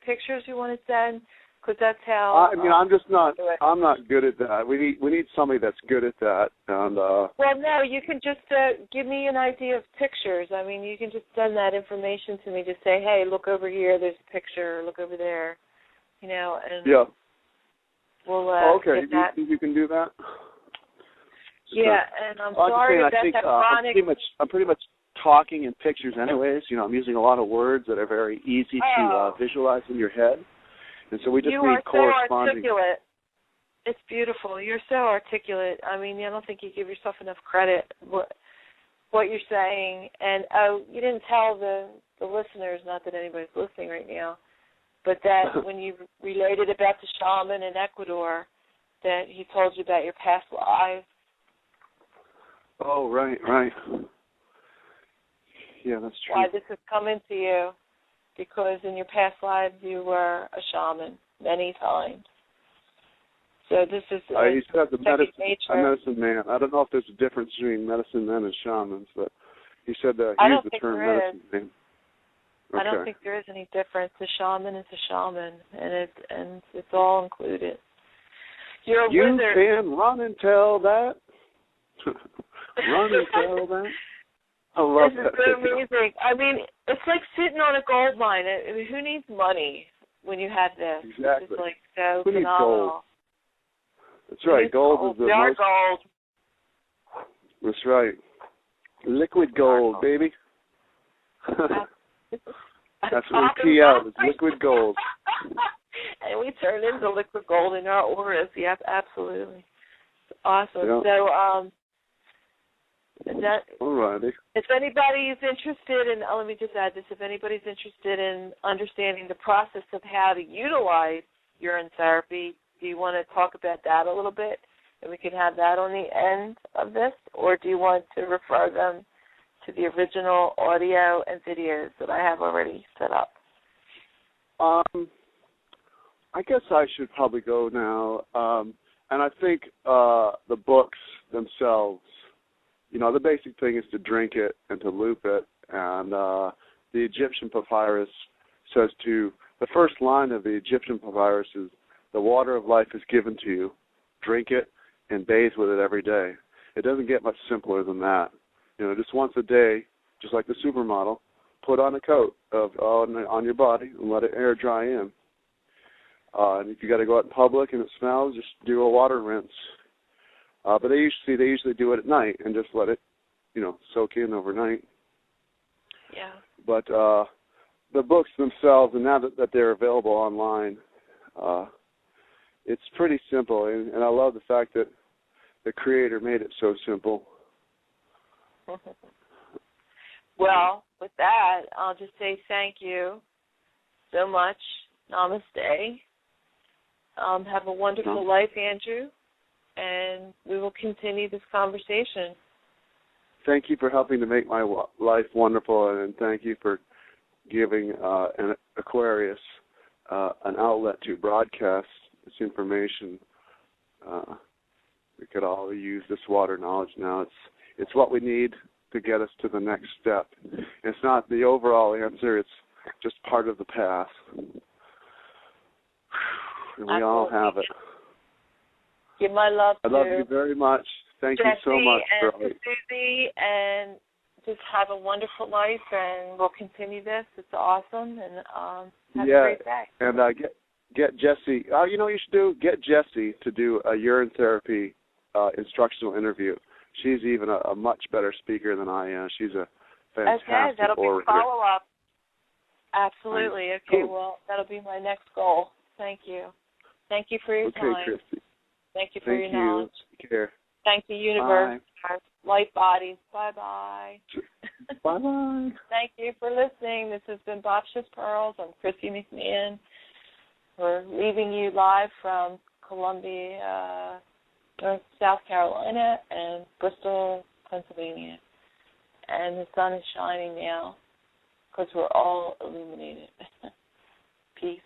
pictures you want to send, because that's how. I'm not good at that. We need somebody that's good at that. And well, no, you can just give me an idea of pictures. I mean, you can just send that information to me. Just say, hey, look over here. There's a picture. Look over there. And we'll okay, get that. You can do that. Yeah, and I'm sorry if that's chronic. I'm pretty much talking in pictures, anyways. I'm using a lot of words that are very easy to visualize in your head. And so we just need corresponding. So articulate. It's beautiful. You're so articulate. I mean, I don't think you give yourself enough credit what you're saying. And you didn't tell the listeners, not that anybody's listening right now, but that when you related about the shaman in Ecuador, that he told you about your past lives. Oh, right. Yeah, that's true. Why this has come into you. Because in your past lives you were a shaman many times. So this is you said a medicine man. I don't know if there's a difference between medicine men and shamans, but he said that he used the term medicine man. Okay. I don't think there is any difference. A shaman is a shaman, and it's all included. You're a wizard. You can run and tell that. Run and tell that. I love that. This is so amazing. I mean, it's like sitting on a gold mine. I mean, who needs money when you have this? Exactly. It's like so who needs phenomenal. gold? That's right. Gold is the most. Gold. That's right. Liquid gold, baby. That's what we pee out, is liquid gold. And we turn into liquid gold in our auras. Yep, absolutely. It's awesome. Yeah. So, Alrighty. if anybody is interested in, let me just add this, if anybody's interested in understanding the process of how to utilize urine therapy. Do you want to talk about that a little bit? And we can have that on the end of this, or do you want to refer them to the original audio and videos that I have already set up? I guess I should probably go now. And I think the books themselves, the basic thing is to drink it and to loop it. And the Egyptian papyrus says the first line of the Egyptian papyrus is, the water of life is given to you. Drink it and bathe with it every day. It doesn't get much simpler than that. Just once a day, just like the supermodel, put on a coat on your body and let it air dry in. And if you got to go out in public and it smells, just do a water rinse. But they usually do it at night and just let it, soak in overnight. Yeah. But the books themselves, and now that they're available online, it's pretty simple. And I love the fact that the creator made it so simple. Well, with that, I'll just say thank you so much. Namaste. Have a wonderful life, Andrew, and we will continue this conversation. Thank you for helping to make my life wonderful, and thank you for giving an Aquarius an outlet to broadcast this information. We could all use this water knowledge now. It's what we need to get us to the next step. It's not the overall answer. It's just part of the path. And we all have it. Give my love to I love you very much. Thank Jesse you so much. And to Susie, and just have a wonderful life, and we'll continue this. It's awesome, and have a great day. And get Jesse. You know what you should do? Get Jesse to do a urine therapy instructional interview. She's even a much better speaker than I am. She's a fantastic Okay, that'll orator. be follow-up. Absolutely. Okay, cool. well, that'll be my next goal. Thank you. Thank you for your time. Okay, Christy. Thank you for your knowledge. Take care. Thank you, universe. Bye. Light bodies. Bye-bye. Bye-bye. Thank you for listening. This has been Bobsh's Pearls. I'm Christy McMahon. We're leaving you live from Columbia, South Carolina, and Bristol, Pennsylvania. And the sun is shining now because we're all illuminated. Peace.